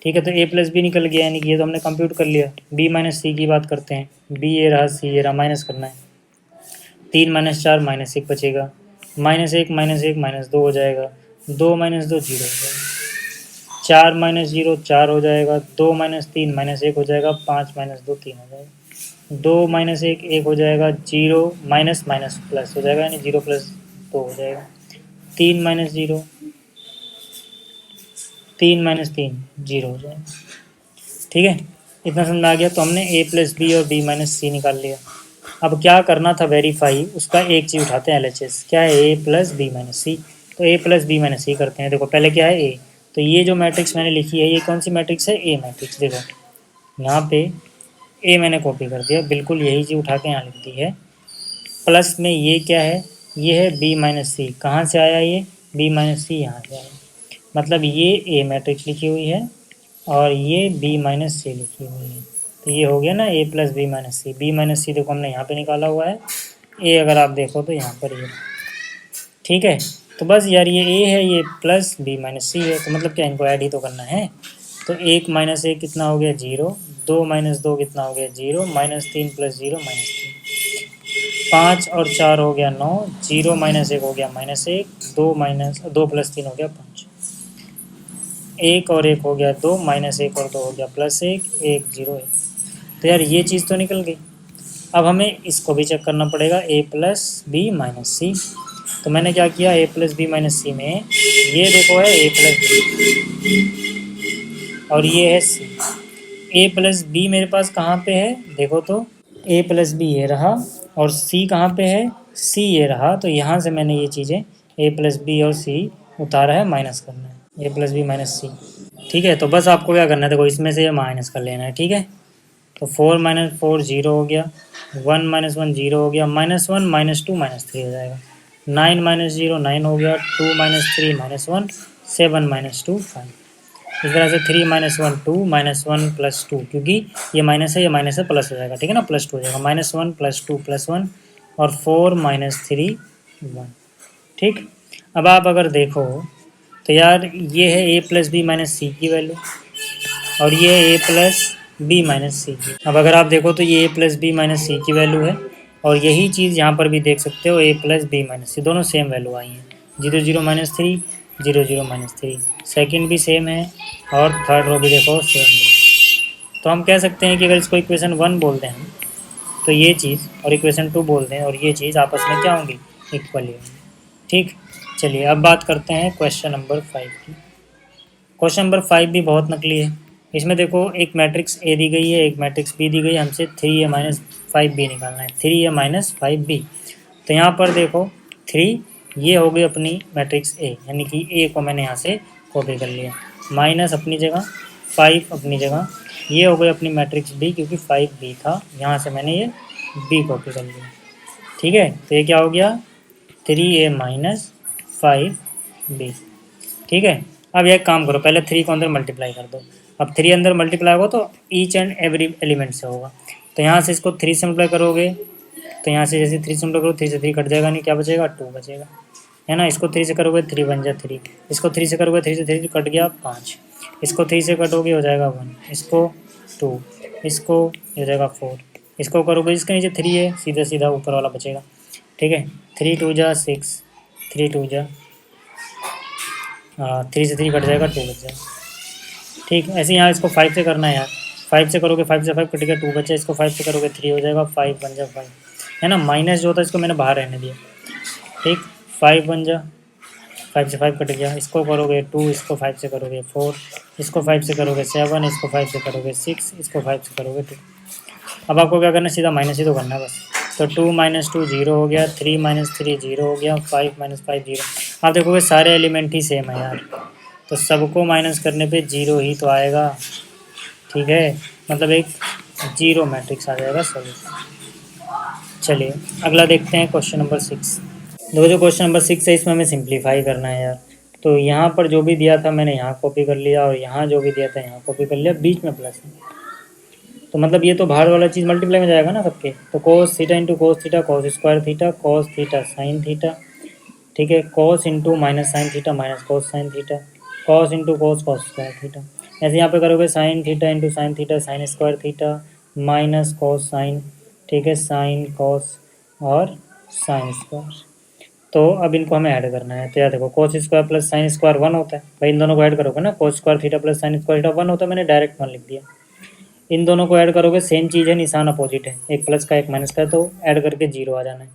ठीक है, तो ए प्लस बी निकल गया, यानी कि ये तो हमने कंप्यूट कर लिया। बी माइनस सी की बात करते हैं, बी ये रहा, सी ये रहा, माइनस करना है। 3 - 4 -1 बचेगा, -1 -1 -2 हो जाएगा, 2 - 2 0 हो जाएगा, 4 - 0 4 हो जाएगा, 2 - 3 -1 हो जाएगा, 5 - 2 3 हो जाएगा, 2 - 1 1 हो जाएगा, 0 माइनस माइनस प्लस हो जाएगा, यानी 0 + 2 हो जाएगा, 3 - 0 3 - 3 0 हो जाएगा। ठीक है, इतना समझ में आ गया। तो हमने ए प्लस बी और बी माइनस सी निकाल लिया। अब क्या करना था वेरीफाई, उसका एक चीज़ उठाते हैं LHS, क्या है ए प्लस बी माइनस सी। तो ए प्लस बी माइनस सी करते हैं। देखो पहले क्या है ए, तो ये जो मैट्रिक्स मैंने लिखी है ये कौन सी मैट्रिक्स है, ए मैट्रिक्स। देखो यहाँ पे ए मैंने कॉपी कर दिया, बिल्कुल यही चीज़ उठा के यहाँ लिख दी है। प्लस में ये क्या है, ये है बी माइनस सी। कहाँ से आया ये, बी माइनस सी यहाँ से आया, मतलब ये ए मैट्रिक्स लिखी हुई है और ये बी माइनस सी लिखी हुई है। तो ये हो गया ना ए प्लस बी माइनस सी। बी माइनस सी देखो हमने यहाँ पे निकाला हुआ है, ए अगर आप देखो तो यहाँ पर ये, ठीक है। तो बस यार ये ए है, ये प्लस बी माइनस सी है, तो मतलब क्या इनको ऐड ही तो करना है। तो एक माइनस एक कितना हो गया, जीरो। दो माइनस दो कितना हो गया, जीरो। माइनस तीन प्लस जीरो माइनस तीन। पाँच और चार हो गया नौ। जीरो माइनस एक हो गया माइनस एक। दो प्लस तीन हो गया पाँच। एक और एक हो गया दो, माइनस एक और दो हो गया प्लस एक, एक जीरो एक। तो यार ये चीज़ तो निकल गई। अब हमें इसको भी चेक करना पड़ेगा, ए प्लस बी माइनस सी। तो मैंने क्या किया, ए प्लस बी माइनस सी में ये देखो है ए प्लस बी और ये है सी। ए प्लस बी मेरे पास कहाँ पे है, देखो तो ए प्लस बी ये रहा और सी कहाँ पे है, सी ये रहा। तो यहाँ से मैंने ये चीज़ें ए प्लस बी और सी उतारा है, माइनस करना है, ए प्लस बी माइनस सी। ठीक है, तो बस आपको क्या करना है, देखो इसमें से ये माइनस कर लेना है, ठीक है। तो फोर माइनस फोर जीरो हो गया, वन माइनस वन जीरो हो गया, minus one minus two minus three हो जाएगा। नाइन माइनस जीरो नाइन हो गया, two minus three minus one, seven minus two five. इस तरह से three minus one two, minus one plus two, क्योंकि ये माइनस है ये माइनस है, प्लस हो जाएगा, ठीक है ना, प्लस टू हो जाएगा। Minus one plus two plus one और फोर माइनस थ्री वन। ठीक, अब आप अगर देखो तो यार ये है ए प्लस बी माइनस सी की वैल्यू और ये है ए प्लस बी माइनस सी की। अब अगर आप देखो तो ये ए प्लस बी माइनस सी की वैल्यू है और यही चीज़ यहाँ पर भी देख सकते हो, ए प्लस बी माइनस सी, दोनों सेम वैल्यू आई हैं। Zero zero minus three, zero zero minus three, second भी सेम है और थर्ड रो भी देखो सेम है। तो हम कह सकते हैं कि अगर इसको इक्वेशन वन बोलते हैं तो ये चीज़, और इक्वेशन टू बोलते हैं और ये चीज़ आपस में क्या होंगी, इक्वल ही होंगी। ठीक, चलिए अब बात करते हैं क्वेश्चन नंबर 5 की। क्वेश्चन नंबर 5 भी बहुत नकली है। इसमें देखो एक मैट्रिक्स ए दी गई है, एक मैट्रिक्स बी दी गई है, हमसे 3a माइनस 5b निकालना है, 3a माइनस 5b। तो यहाँ पर देखो 3 ये हो गई अपनी मैट्रिक्स ए, यानी कि ए को मैंने यहाँ से कॉपी कर लिया, माइनस अपनी जगह 5 अपनी जगह, ये हो गई अपनी मैट्रिक्स बी क्योंकि 5b था, यहाँ से मैंने ये b कॉपी कर लिया। ठीक है, तो ये क्या हो गया, 3a माइनस 5b। ठीक है, अब एक काम करो, पहले 3 को अंदर मल्टीप्लाई कर दो। अब 3 अंदर मल्टीप्लाई होगा तो ईच एंड एवरी एलिमेंट से होगा। तो यहाँ से इसको 3 से मल्टीप्लाई करोगे तो यहाँ से जैसे 3 से मल्टीप्लाई करो, 3 से 3 कट जाएगा, नहीं क्या बचेगा, 2 बचेगा, है ना। इसको 3 से करोगे 3 बन जाए 3, इसको 3 से करोगे 3 से 3 कट गया 5, इसको 3 से कटोगे हो जाएगा 1, इसको 2, इसको हो जाएगा 4, इसको करोगे इसके नीचे 3 है, सीधा सीधा ऊपर वाला बचेगा। ठीक है, 3 2 जा 6, 3 2 जा 3 से 3 कट जाएगा 2 बच जाएगा। ठीक, ऐसे यहाँ इसको 5 से करना है यार, 5 से करोगे 5 से 5 कट गया 2 बचा, इसको 5 से करोगे 3 हो जाएगा, 5 बन जा 5, है ना। माइनस जो होता है इसको मैंने बाहर रहने दिया। ठीक, 5 बन जा, 5 से 5 कट गया, इसको करोगे 2, इसको 5 से करोगे 4, इसको 5 से करोगे 7, इसको 5 से करोगे 6, इसको 5 से करोगे 2। अब आपको क्या करना है, सीधा माइनस ही तो करना है बस। तो 2 माइनस 2 जीरो हो गया, 3 माइनस 3 जीरो हो गया, 5 माइनस 5 जीरो। आप देखोगे सारे एलिमेंट ही सेम है यार, तो सबको माइनस करने पे जीरो ही तो आएगा। ठीक है, मतलब एक जीरो मैट्रिक्स आ जाएगा सॉल्यूशन। चलिए अगला देखते हैं क्वेश्चन नंबर 6। देखो जो क्वेश्चन नंबर 6 है इसमें हमें सिंप्लीफाई करना है यार। तो यहाँ पर जो भी दिया था मैंने यहाँ कॉपी कर लिया और यहाँ जो भी दिया था यहाँ कॉपी कर लिया, बीच में प्लस है। तो मतलब ये तो बाहर वाला चीज़ मल्टीप्लाई में जाएगा ना सबके। तो cos theta into cos theta cos square theta cos theta sine theta. ठीक है, cos into minus sine theta minus cos sine theta, cos into cos cos square theta. ऐसे यहाँ पे करोगे sine theta into sine theta sine square theta minus cos sine, ठीक है, sine cos और sine square. तो अब इनको हमें ऐड करना है। तो यार देखो cos square plus sine square 1 होता है, भाई इन दोनों को ऐड करोगे ना, cos square theta plus sine square theta 1 होता है, मैंने डायरेक्ट 1 लिख दिया। इन दोनों को ऐड करोगे, सेम चीज़ है, निशान अपोजिट है, एक प्लस का एक माइनस का, तो ऐड करके 0 आ जाना है।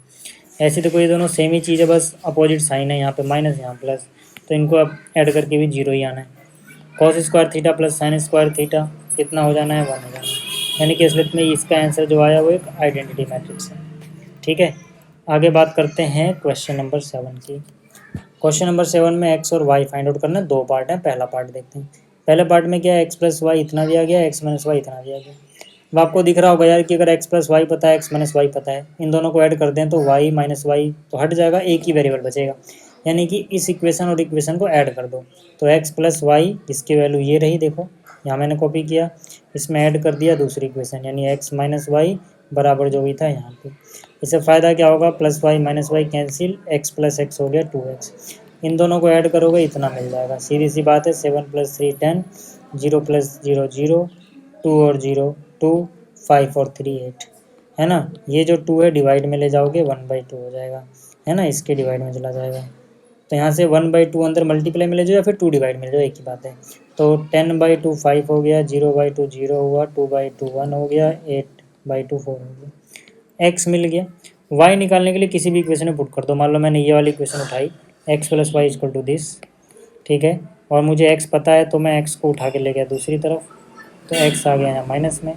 ऐसे तो कोई दोनों सेम ही चीज़ है, बस अपोजिट साइन है, यहाँ पे माइनस यहाँ प्लस, तो इनको अब ऐड करके भी 0 ही आना है। Cos square theta plus sine square theta कितना हो जाना है, 1 हो जाना है। यानी कि असलियत में इसका आंसर जो आया वो एक आइडेंटिटी मैट्रिक्स है। ठीक है, आगे बात करते हैं क्वेश्चन नंबर 7 की। क्वेश्चन नंबर 7 में एक्स और वाई फाइंड आउट करना है। 2 पार्ट है, पहला पार्ट देखते हैं। पहले पार्ट में क्या है, एक्स प्लस वाई इतना दिया गया, एक्स माइनस वाई इतना दिया गया। अब आपको दिख रहा होगा यार कि अगर एक्स प्लस वाई पता है, एक्स माइनस वाई पता है, इन दोनों को ऐड कर दें तो वाई माइनस वाई तो हट जाएगा, एक ही वेरिएबल बचेगा। यानी कि इस इक्वेशन और इक्वेशन को ऐड कर दो, तो एक्स प्लस वाई इसकी वैल्यू ये रही, देखो यहाँ मैंने कॉपी किया, इसमें ऐड कर दिया दूसरी इक्वेशन, यानी एक्स माइनस वाई बराबर जो भी था यहाँ पे। इससे फ़ायदा क्या होगा, plus Y minus Y cancel, X plus X हो गया 2x। इन दोनों को ऐड करोगे इतना मिल जाएगा, सीधी सी बात है। 7 + 3 10, 0 + 0 0, 2 और 0 2, 5 और 3 8, है ना। ये जो 2 है डिवाइड में ले जाओगे 1/2 हो जाएगा, है ना, इसके डिवाइड में चला जाएगा। तो यहाँ से 1/2 अंदर मल्टीप्लाई में ले जाओ या फिर 2 डिवाइड में ले जाओ, एक ही बात है। तो 10/2 5 हो गया, 0/2 0 हुआ, 2/2 1 हो गया, 8/2 4 हो गया। एक्स मिल गया। वाई निकालने के लिए किसी भी इक्वेशन में पुट कर दो। मान लो मैंने ये वाली इक्वेशन उठाई, X plus Y equal to this, ठीक है, और मुझे एक्स पता है तो मैं एक्स को उठा के ले गया दूसरी तरफ, तो एक्स आ गया यहाँ माइनस में।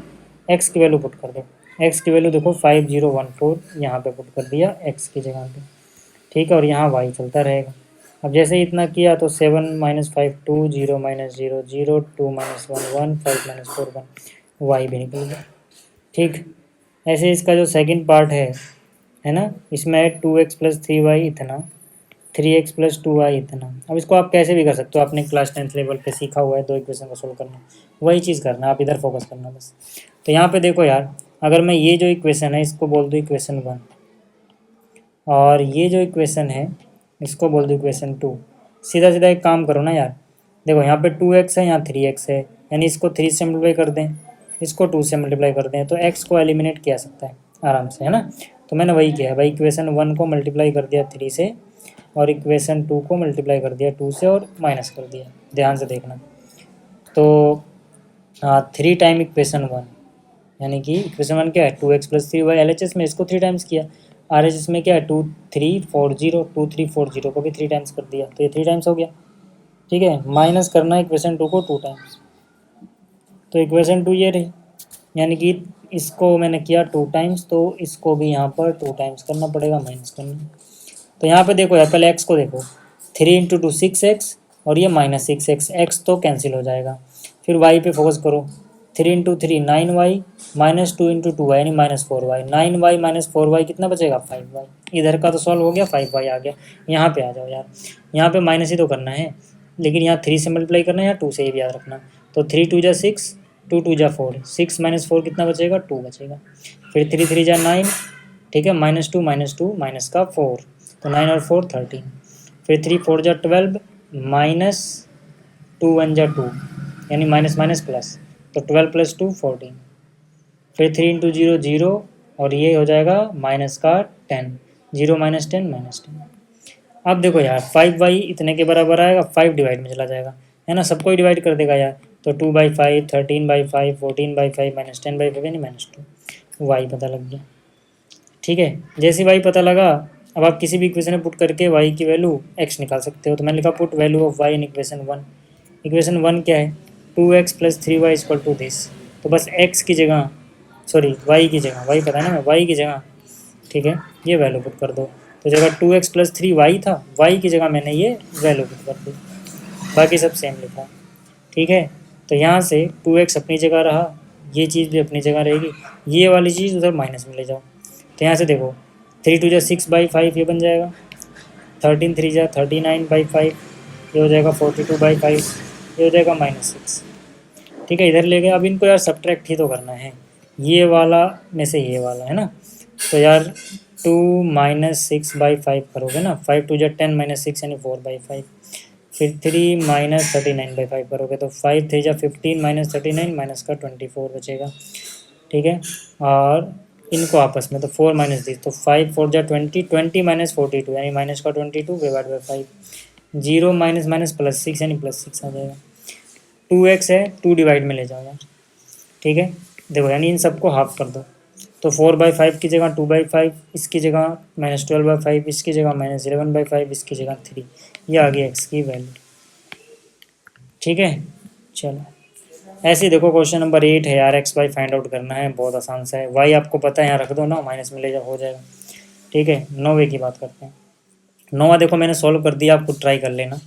एक्स की वैल्यू पुट कर दो, एक्स की वैल्यू देखो 5014 यहाँ पे पुट कर दिया एक्स की जगह पे, ठीक है, और यहाँ वाई चलता रहेगा। अब जैसे ही इतना किया तो 7 - 5 2, 0 - 0 0, 2 - 1 1, 5 - 4 1, वाई भी निकल गया। ठीक, ऐसे इसका जो सेकंड पार्ट है ना, इसमें 2x + 3y इतना, 3x + 2y इतना। अब इसको आप कैसे भी कर सकते हो, आपने क्लास 10th लेवल पे सीखा हुआ है, दो इक्वेशन को सोल्व करना, वही चीज़ करना, आप इधर फोकस करना बस। तो यहाँ पे देखो यार, अगर मैं ये जो इक्वेशन है इसको बोल दूँ इक्वेशन 1, और ये जो इक्वेशन है इसको बोल दूँ इक्वेशन 2, सीधा सीधा एक काम करो ना यार, देखो यहाँ पे 2x है, यहाँ 3x है, यानी इसको 3 से मल्टीप्लाई कर दें, इसको 2 से मल्टीप्लाई कर दें, तो x को एलिमिनेट किया सकता है आराम से, है ना। तो मैंने वही किया है भाई, इक्वेशन 1 को मल्टीप्लाई कर दिया 3 से, और इक्वेशन 2 को मल्टीप्लाई कर दिया 2 से, और माइनस कर दिया, ध्यान से देखना। तो 3 टाइम इक्वेशन 1, यानी कि इक्वेशन 1 क्या है, 2x + 3y, LHS में इसको 3 टाइम्स किया, RHS में क्या है 2 3 4 0, 2 3 4 0 को भी 3 टाइम्स कर दिया, तो ये 3 टाइम्स हो गया, ठीक है। माइनस करना है इक्वेशन 2 को 2 टाइम्स, तो इक्वेशन 2 ये रही, यानी कि इसको मैंने किया 2 टाइम्स, तो इसको भी यहाँ पर 2 टाइम्स करना पड़ेगा, माइनस करना। तो यहाँ पे देखो यार, पहले एक्स को देखो, 3 × 2 6x, और ये -6x, एक्स तो कैंसिल हो जाएगा। फिर वाई पे फोकस करो, 3 × 3 9y, -2 × 2y यानी -4y, 9y - 4y कितना बचेगा 5y। इधर का तो सॉल्व हो गया, 5y आ गया। यहाँ पे आ जाओ यार, यहाँ पे माइनस ही तो करना है, लेकिन यहाँ 3 से मल्टीप्लाई करना है, यहाँ 2 से, ये भी याद रखना। तो 3 × 2 = 6, 2 × 2 = 4, 6 - 4 कितना बचेगा 2 बचेगा। फिर 3 × 3 = 9, ठीक है, -2 - 2 माइनस का 4, तो 9 और 4 13, फिर 3 × 4 = 12, -2 1 = 2, यानी माइनस माइनस प्लस, तो 12 + 2 14, फिर 3 × 0 0, और ये हो जाएगा माइनस का 10, 0 - 10 -10। अब देखो यार 5y इतने के बराबर आएगा, 5 डिवाइड में चला जाएगा, है ना, सबको ही डिवाइड कर देगा यार, तो 2/5, 13/5, 14/5, -10/5 यानी -2, वाई पता लग गया। ठीक है, जैसे वाई पता लगा, अब आप किसी भी इक्वेशन में पुट करके वाई की वैल्यू एक्स निकाल सकते हो। तो मैंने लिखा put value of Y in equation 1। Equation 1 क्या है, 2x + 3y = दिस, तो बस एक्स की जगह, सॉरी वाई की जगह, वाई पता है ना, मैं वाई की जगह, ठीक है, ये वैल्यू पुट कर दो। तो जगह 2x + 3y था, वाई की जगह मैंने ये वैल्यू पुट कर दी, बाकी सब सेम लिखा, ठीक है। तो यहाँ से 2x अपनी जगह रहा, ये चीज़ भी अपनी जगह रहेगी, ये वाली चीज़ उधर माइनस में ले जाओ। तो यहाँ से देखो 3 × 2 = 6/5, ये बन जाएगा, 13 × 3 = 39/5, ये हो जाएगा 42/5, ये हो जाएगा -6, ठीक है, इधर ले गए। अब इनको यार सब्ट्रैक्ट ही तो करना है, ये वाला में से ये वाला, है ना। तो यार 2 - 6/5 करोगे ना, 5 × 2 = 10 - 6 यानी 4/5, फिर 3 - 39/5 करोगे तो 5 × 3 = 15 - 39 माइनस का 24 बचेगा, ठीक है। और इनको आपस में तो 4 - दिस, तो 5 × 4 = 20, 20 - 42 यानी माइनस का 22/5, 0 - +6 यानी +6 आ जाएगा। 2x है, 2 डिवाइड में ले जाओ यार, ठीक है, देखो यानी इन सबको हाफ कर दो, तो 4/5 की जगह 2/5, इसकी जगह -12/5, इसकी जगह -11/5, इसकी जगह 3, ये आ गई x की वैल्यू, ठीक है। चलो ऐसे ही देखो क्वेश्चन नंबर 8 है यार, एक्स वाई फाइंड आउट करना है, बहुत आसान सा है। वाई आपको पता है, यहाँ रख दो ना, माइनस में ले जाओ, हो जाएगा। ठीक है, 9वें की बात करते हैं। 9वां देखो मैंने सॉल्व कर दिया, आप खुद ट्राई कर लेना,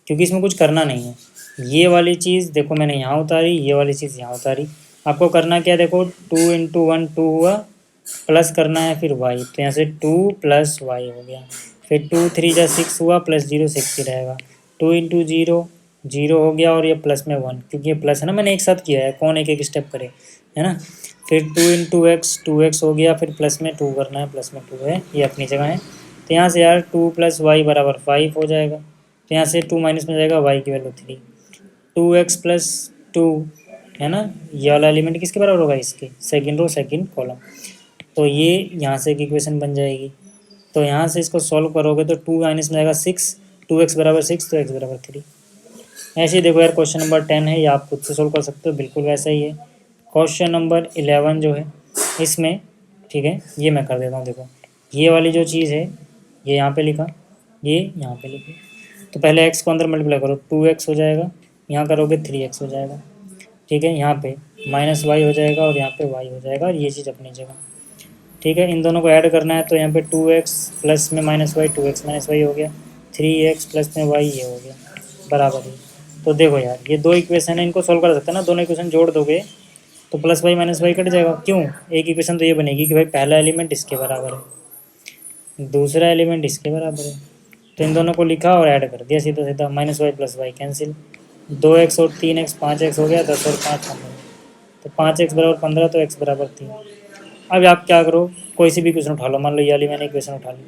क्योंकि इसमें कुछ करना नहीं है। ये वाली चीज़ देखो मैंने यहाँ उतारी, ये वाली चीज़ यहाँ उतारी। आपको करना क्या है, देखो 2 इंटू 1 2 हुआ, प्लस करना है फिर y, तो यहाँ से 2 प्लस वाई हो गया। फिर 2 3 जा 6 हुआ, प्लस 0 6 ही रहेगा। 2 इंटू 0 0 हो गया, और ये प्लस में 1, क्योंकि ये प्लस है ना, मैंने एक साथ किया है, कौन एक एक स्टेप करे, है ना। फिर 2 इंटू एक्स 2x हो गया, फिर प्लस में 2 करना है, प्लस में 2 है, ये अपनी जगह है। तो यहाँ से यार 2 प्लस वाई बराबर 5 हो जाएगा। तो यहाँ से 2 माइनस में जाएगा, y की वैल्यू 3। 2x प्लस 2 है ना, ये वाला एलिमेंट किसके बराबर होगा, इसके, सेकंड रो सेकंड कॉलम। तो ये यहाँ से एक इक्वेशन बन जाएगी। तो यहाँ से इसको सॉल्व करोगे तो 2 माइनस में जाएगा 6, 2x बराबर 6, तो x बराबर 3। ऐसे ही देखो यार, क्वेश्चन नंबर 10 है, ये आप खुद से सोल्व कर सकते हो, बिल्कुल वैसा ही है। क्वेश्चन नंबर 11 जो है इसमें, ठीक है, ये मैं कर देता हूँ। देखो ये वाली जो चीज़ है, ये यहाँ पे लिखा, ये यहाँ पे लिखी। तो पहले x को अंदर मल्टीप्लाई करो, 2x हो जाएगा, यहाँ करोगे 3x हो जाएगा, ठीक है। यहाँ पे माइनस वाई हो जाएगा, और यहाँ पे y हो जाएगा, और ये चीज़ अपनी जगह, ठीक है। इन दोनों को ऐड करना है, तो यहाँ पे 2x प्लस में minus Y, 2x minus Y हो गया, 3x प्लस में y, ये हो गया बराबर ही। तो देखो यार, ये दो इक्वेशन है, इनको सोल्व कर सकते हैं ना, दोनों इक्वेशन जोड़ दोगे तो plus Y minus Y cut जाएगा। क्यों, एक इक्वेशन तो ये बनेगी कि भाई पहला एलिमेंट इसके बराबर है, दूसरा एलिमेंट इसके बराबर है। तो इन दोनों को लिखा और ऐड कर दिया सीधा सीधा, minus Y plus Y cancel, 2x और 3x 5x हो गया, 10 और 5 15। तो 5x बराबर 15, तो x बराबर 3। अब आप क्या करो, कोई सी भी इक्वेशन उठा लो, मान लो ये वाली मैंने इक्वेशन उठा ली,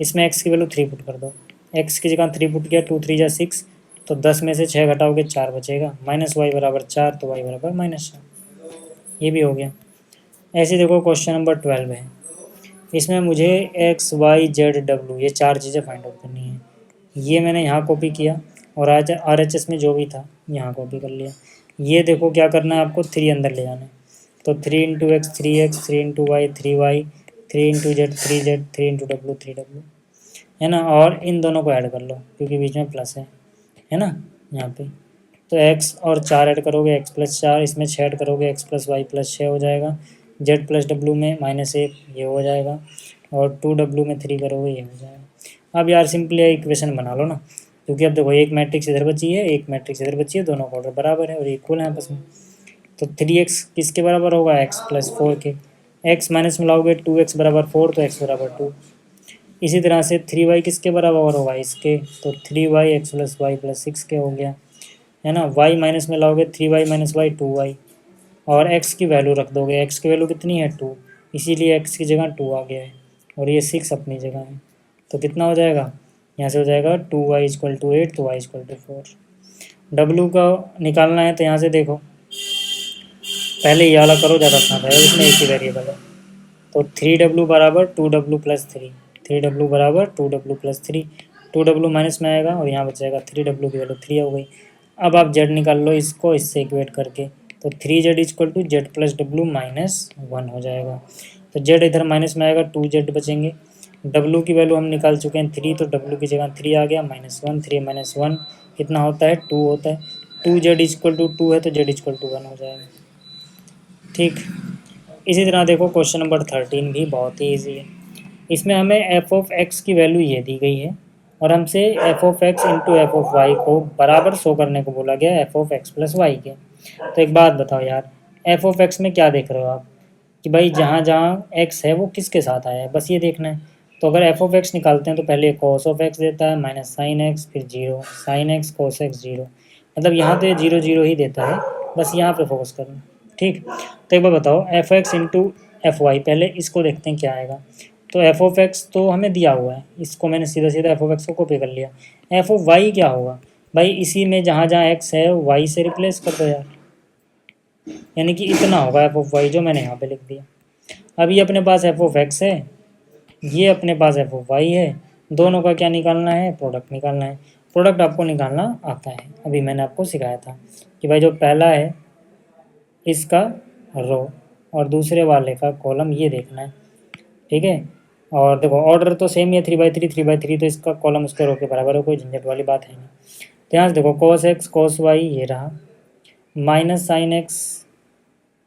इसमें x की वैल्यू 3 पुट कर दो, x की जगह 3 पुट किया, 2 3 जा 6, तो 10 में से 6 घटाओगे 4 बचेगा, माइनस वाई बराबर 4, तो y बराबर -4, ये भी हो गया। ऐसे देखो क्वेश्चन नंबर 12 है, इसमें मुझे x y z w ये चार चीज़ें फाइंड आउट करनी है। ये मैंने यहाँ कॉपी किया, और आज RHS में जो भी था यहाँ कॉपी कर लिया। ये देखो क्या करना है, आपको 3 अंदर ले जाना है, तो 3 into X 3x, 3 into Y 3y, 3 into Z 3z, 3 into W 3w, है ना। और इन दोनों को ऐड कर लो, क्योंकि बीच में प्लस है ना यहाँ पे। तो x और 4 ऐड करोगे, x प्लस 4, इसमें 6 ऐड करोगे, x प्लस वाई प्लस 6 हो जाएगा, z प्लस डब्लू में -1 ये हो जाएगा, और 2w में 3 करोगे, ये हो जाएगा। अब यार सिंपली इक्वेशन बना लो ना, क्योंकि अब देखो एक मैट्रिक्स इधर बची है, एक मैट्रिक्स इधर बची है, दोनों का ऑर्डर बराबर है और इक्वल है आपस में। तो 3x किसके बराबर होगा, x प्लस 4 के, x माइनस में लाओगे 2x बराबर 4, तो x बराबर 2। इसी तरह से 3y किसके बराबर होगा, इसके, तो 3y x plus Y plus 6 के हो गया, है ना। y माइनस में लाओगे 3y माइनस वाई 2y, और x की वैल्यू रख दोगे, x की वैल्यू कितनी है 2, इसीलिए x की जगह 2 आ गया है, और ये 6 अपनी जगह है। तो कितना हो जाएगा, यहाँ से हो जाएगा 2y इक्वल टू 8, तो y इक्वल टू 4। w का निकालना है, तो यहाँ से देखो पहले ये वाला करो, ज़्यादा आसान रहेगा, इसमें एक ही वेरिएबल है। तो 3w बराबर 2w प्लस 3, 3w बराबर 2w प्लस 3, 2w माइनस में आएगा, और यहाँ बचेगा 3w की वैल्यू 3 हो गई। अब आप z निकाल लो इसको इससे इक्वेट करके, तो 3z equal to Z plus W -1 हो जाएगा। तो z इधर माइनस में आएगा, 2z बचेंगे, w की वैल्यू हम निकाल चुके हैं 3, तो w की जगह 3 आ गया, -1, 3 -1 कितना होता है, 2 होता है। 2z इक्वल टू 2 है, तो z इक्वल टू 1 हो जाएगा, ठीक। इसी तरह देखो क्वेश्चन नंबर 13 भी बहुत ही ईजी है। इसमें हमें एफ ऑफ एक्स की वैल्यू ये दी गई है, और हमसे F of X into F of Y को बराबर शो करने को बोला गया F of X plus Y के। तो एक बात बताओ यार, एफ ऑफ एक्स में क्या देख रहे हो आप, कि भाई जहाँ जहाँ एक्स है वो किसके साथ आया है, बस ये देखना है। तो अगर एफ ऑफ एक्स निकालते हैं तो पहले कॉस ऑफ एक्स देता है, माइनस साइन एक्स, फिर zero, sine x cos x zero, मतलब यहाँ तो ये 0 0 ही देता है, बस यहाँ पे फोकस करना, ठीक। तो एक बार बताओ, F X into F Y, पहले इसको देखते हैं क्या आएगा। तो एफ ऑफ एक्स तो हमें दिया हुआ है, इसको मैंने सीधा सीधा एफ ऑफ एक्स को कॉपी कर लिया। एफ ऑफ वाई क्या होगा, भाई इसी में जहाँ जहाँ एक्स है वाई से रिप्लेस कर दो यार, यानी कि इतना होगा एफ ऑफ वाई, जो मैंने यहाँ पे लिख दिया। अब ये अपने पास एफ ऑफ एक्स है, ये अपने पास एफ ऑफ वाई है, दोनों का क्या निकालना है, प्रोडक्ट निकालना है। प्रोडक्ट आपको निकालना आता है, अभी मैंने आपको सिखाया था कि भाई जो पहला है इसका रो और दूसरे वाले का कॉलम ये देखना है, ठीक है। और देखो ऑर्डर तो सेम ही है, 3/3 3/3, तो इसका कॉलम उसके रो के बराबर हो, कोई झंझट वाली बात है नहीं। तो यहाँ से देखो कॉस एक्स कॉस वाई ये रहा, minus sine X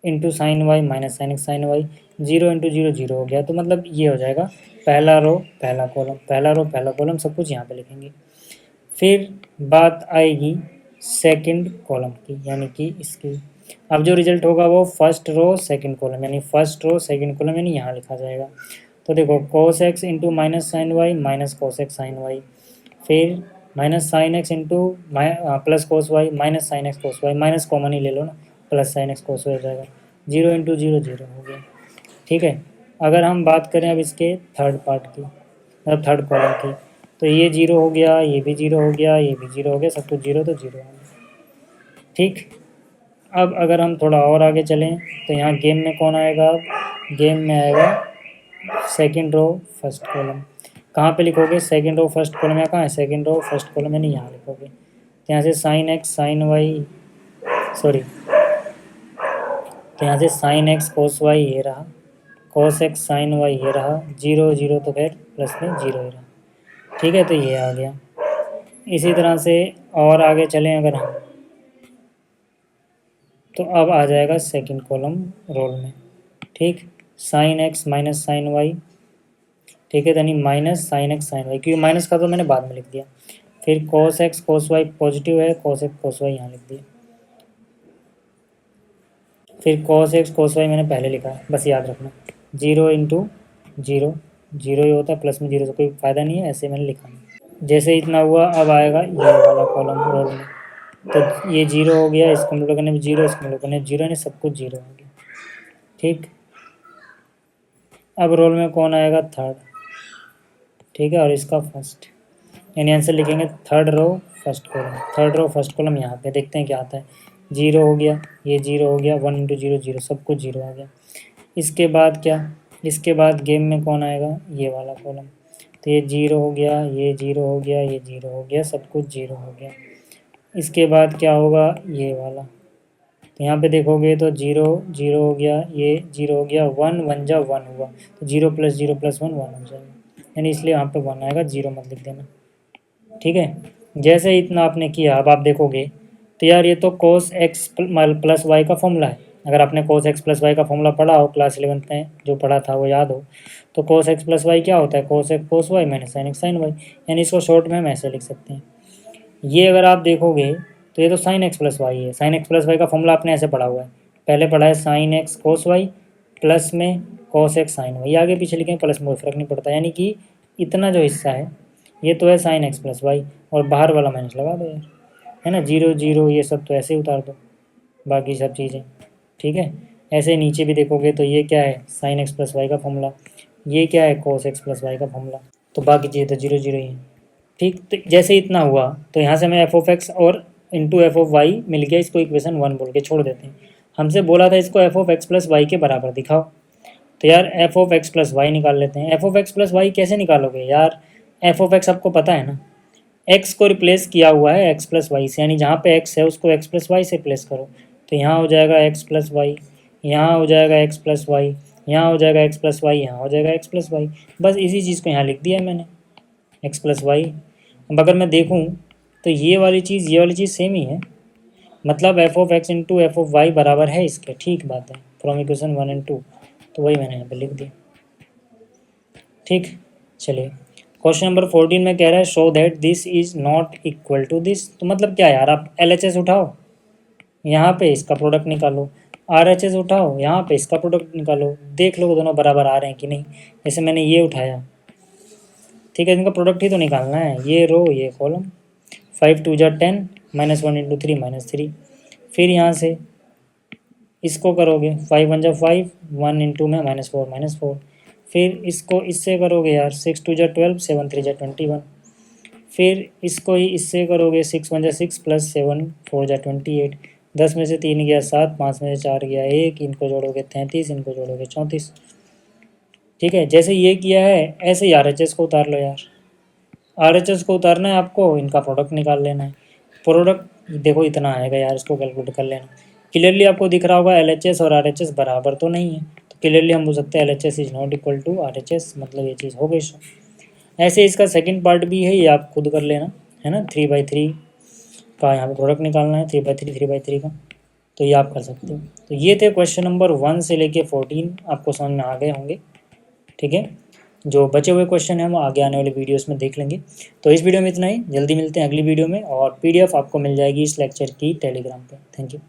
into sine Y minus sine X sine Y, 0 into 0 0 हो गया। तो मतलब ये हो जाएगा पहला रो पहला कॉलम, पहला रो पहला कॉलम, सब कुछ यहाँ पे लिखेंगे। फिर बात आएगी सेकंड कॉलम की, यानी कि इसकी। अब जो रिजल्ट होगा वो फर्स्ट रो सेकंड कॉलम, यानी फर्स्ट रो सेकंड कॉलम, यानी यहाँ लिखा जाएगा। तो देखो cos x into minus sine Y minus cos x sine Y, फिर minus sine X into plus cos Y minus sine X cos Y, minus common ही ले लो ना, plus sine X cos Y हो जाएगा। 0 इंटू 0 0 हो गया। ठीक है, अगर हम बात करें अब इसके थर्ड पार्ट की, मतलब थर्ड कॉलम की, तो ये 0 हो गया, ये भी 0 हो गया, ये भी 0 हो गया, सब कुछ 0 तो 0 हो गया। ठीक, अब अगर हम थोड़ा और आगे चलें तो यहाँ गेम में कौन आएगा, गेम में आएगा सेकंड रो फर्स्ट कॉलम। कहाँ पे लिखोगे सेकंड रो फर्स्ट कॉलम, या कहाँ है सेकंड रो फर्स्ट कॉलम, यानी यहाँ लिखोगे। तो यहाँ से sine X sine Y, sorry, तो यहाँ से साइन एक्स कोस वाई ये रहा, कोस एक्स साइन वाई ये रहा, 0 0 तो फिर प्लस में 0 ही रहा। ठीक है, तो ये आ गया। इसी तरह से और आगे चलें अगर हम, तो अब आ जाएगा सेकंड कॉलम रोल में। ठीक, sine X minus sine Y, ठीक है, यानी minus sine X sine Y, क्योंकि माइनस का तो मैंने बाद में लिख दिया। फिर cos X cos Y positive है, कोस एक्स कोस वाई यहाँ लिख दिया। फिर कोस एक्स कोस वाई मैंने पहले लिखा है, बस याद रखना। 0 इंटू 0 0 ही होता है, प्लस में 0 से कोई फ़ायदा नहीं है, ऐसे मैंने लिखा नहीं। जैसे इतना हुआ, अब आएगा ये वाला कॉलम रोल में। तो ये 0 हो गया, इसको हम लोग करने में 0, इसको हम लोग करने 0, यानी सब कुछ 0 हो गया। ठीक, अब रोल में कौन आएगा, थर्ड। ठीक है, और इसका फर्स्ट, यानी आंसर लिखेंगे third row first column. Third row first column यहाँ पे देखते हैं क्या आता है। 0 हो गया, ये 0 हो गया, 1 इंटू 0 0, सब कुछ 0 आ गया। इसके बाद क्या, इसके बाद गेम में कौन आएगा, ये वाला कॉलम। तो ये 0 हो गया, ये 0 हो गया, ये 0 हो गया, सब कुछ 0 हो गया। इसके बाद क्या होगा, ये वाला। तो यहाँ पे देखोगे तो 0 0 हो गया, ये 0 हो गया, 1 1 जा 1 हुआ, तो 0 प्लस 0 प्लस 1 1 हो जाएगा, यानी इसलिए यहाँ पे 1 आएगा, 0 मत लिख देना। ठीक है, जैसे इतना आपने किया, अब आप देखोगे तो यार ये तो कोस एक्स प्लस वाई का फॉर्मूला है। अगर आपने कोस एक्स प्लस वाई का फॉर्मूला पढ़ा हो क्लास 11 में, जो पढ़ा था वो याद हो, तो कोस एक्स प्लस वाई क्या होता है, cos X cos Y minus sine X sine Y, यानी इसको शॉर्ट में हम ऐसे लिख सकते हैं। ये अगर आप देखोगे तो ये तो साइन एक्स प्लस वाई है, साइन एक्स प्लस वाई का फॉर्मूला आपने ऐसे पढ़ा हुआ है, पहले पढ़ा है sign X cos Y plus में कोस एक्स साइन वाई, आगे पीछे लिखें प्लस में कोई फर्क नहीं पड़ता, यानी कि इतना जो हिस्सा है ये तो है साइन एक्स प्लस वाई, और बाहर वाला माइनस लगा दो यार, है ना, 0 0 ये सब तो ऐसे ही उतार दो, बाकी सब चीज़ें। ठीक है, ऐसे नीचे भी देखोगे तो ये क्या है, साइन एक्स प्लस वाई का फॉर्मूला, ये क्या है, कोस एक्स प्लस वाई का फॉर्मूला, तो बाकी चीज़ें तो 0 0 ही हैं। ठीक, तो जैसे इतना हुआ तो यहाँ से हमें एफ ऑफ एक्स और इंटू एफ ऑफ वाई मिल गया, इसको इक्वेशन 1 बोल के छोड़ देते हैं। हमसे बोला था इसको F of X plus Y के बराबर दिखाओ, तो यार F of X plus Y निकाल लेते हैं। F of X plus Y कैसे निकालोगे यार, एफ ऑफ एक्स आपको पता है ना, एक्स को रिप्लेस किया हुआ है एक्स प्लस वाई से, यानी जहाँ पे एक्स है उसको एक्स प्लस वाई से रिप्लेस करो, तो यहाँ हो जाएगा एक्स प्लस वाई, यहाँ हो जाएगा एक्स प्लस वाई, यहाँ हो जाएगा एक्स प्लस वाई, यहाँ हो जाएगा एक्स प्लस वाई, बस इसी चीज़ को यहाँ लिख दिया है मैंने, एक्स प्लस वाई। अब अगर मैं देखूँ तो ये वाली चीज़ सेम ही है, मतलब F of X into F of Y बराबर है इसके, ठीक बात है, फ्रॉम इक्वेशन 1 एंड 2, तो वही मैंने यहाँ पे लिख दिया। ठीक, चलिए क्वेश्चन नंबर 14 में कह रहा है show that this is not equal to this, तो मतलब क्या यार, आप एल एच एस उठाओ, यहाँ पे इसका प्रोडक्ट निकालो, आर एच एस उठाओ, यहाँ पे इसका प्रोडक्ट निकालो, देख लो दोनों बराबर आ रहे हैं कि नहीं। जैसे मैंने ये उठाया, ठीक है, इनका प्रोडक्ट ही तो निकालना है, ये रो ये कॉलम, 5 2 जा 10 माइनस 1 इंटू 3 माइनस 3, फिर यहाँ से इसको करोगे 5 1 जा 5 1 इंटू में माइनस 4, फिर इसको इससे करोगे यार 6 2 जा 12 7 3 जा 21, फिर इसको ही इससे करोगे 6 1 जा 6 प्लस 7 4 जा 28, 10 में से 3 गया 7, 5 में से 4 गया 1, इनको जोड़ोगे 33, इनको जोड़ोगे 34। ठीक है, जैसे ये किया है ऐसे ही आर एच एस को उतार लो यार, आर एच एस को उतारना है आपको, इनका प्रोडक्ट निकाल लेना है। प्रोडक्ट देखो इतना आएगा यार, इसको कैलकुलेट कर लेना। क्लियरली आपको दिख रहा होगा एल एच एस और आर एच एस बराबर तो नहीं है, तो क्लियरली हम बोल सकते हैं L H S is not equal to R H S, मतलब ये चीज़ हो गई। ऐसे इसका सेकंड पार्ट भी है, ये आप खुद कर लेना, है ना, 3/3 का यहाँ पे प्रोडक्ट निकालना है, 3/3 3/3 का, तो ये आप कर सकते हो। तो ये थे क्वेश्चन नंबर 1 से लेके 14, आपको समझ में आ गए होंगे। ठीक है, जो बचे हुए क्वेश्चन हैं वो आगे आने वाले वीडियोस में देख लेंगे। तो इस वीडियो में इतना ही, जल्दी मिलते हैं अगली वीडियो में, और PDF आपको मिल जाएगी इस लेक्चर की टेलीग्राम पे। Thank you.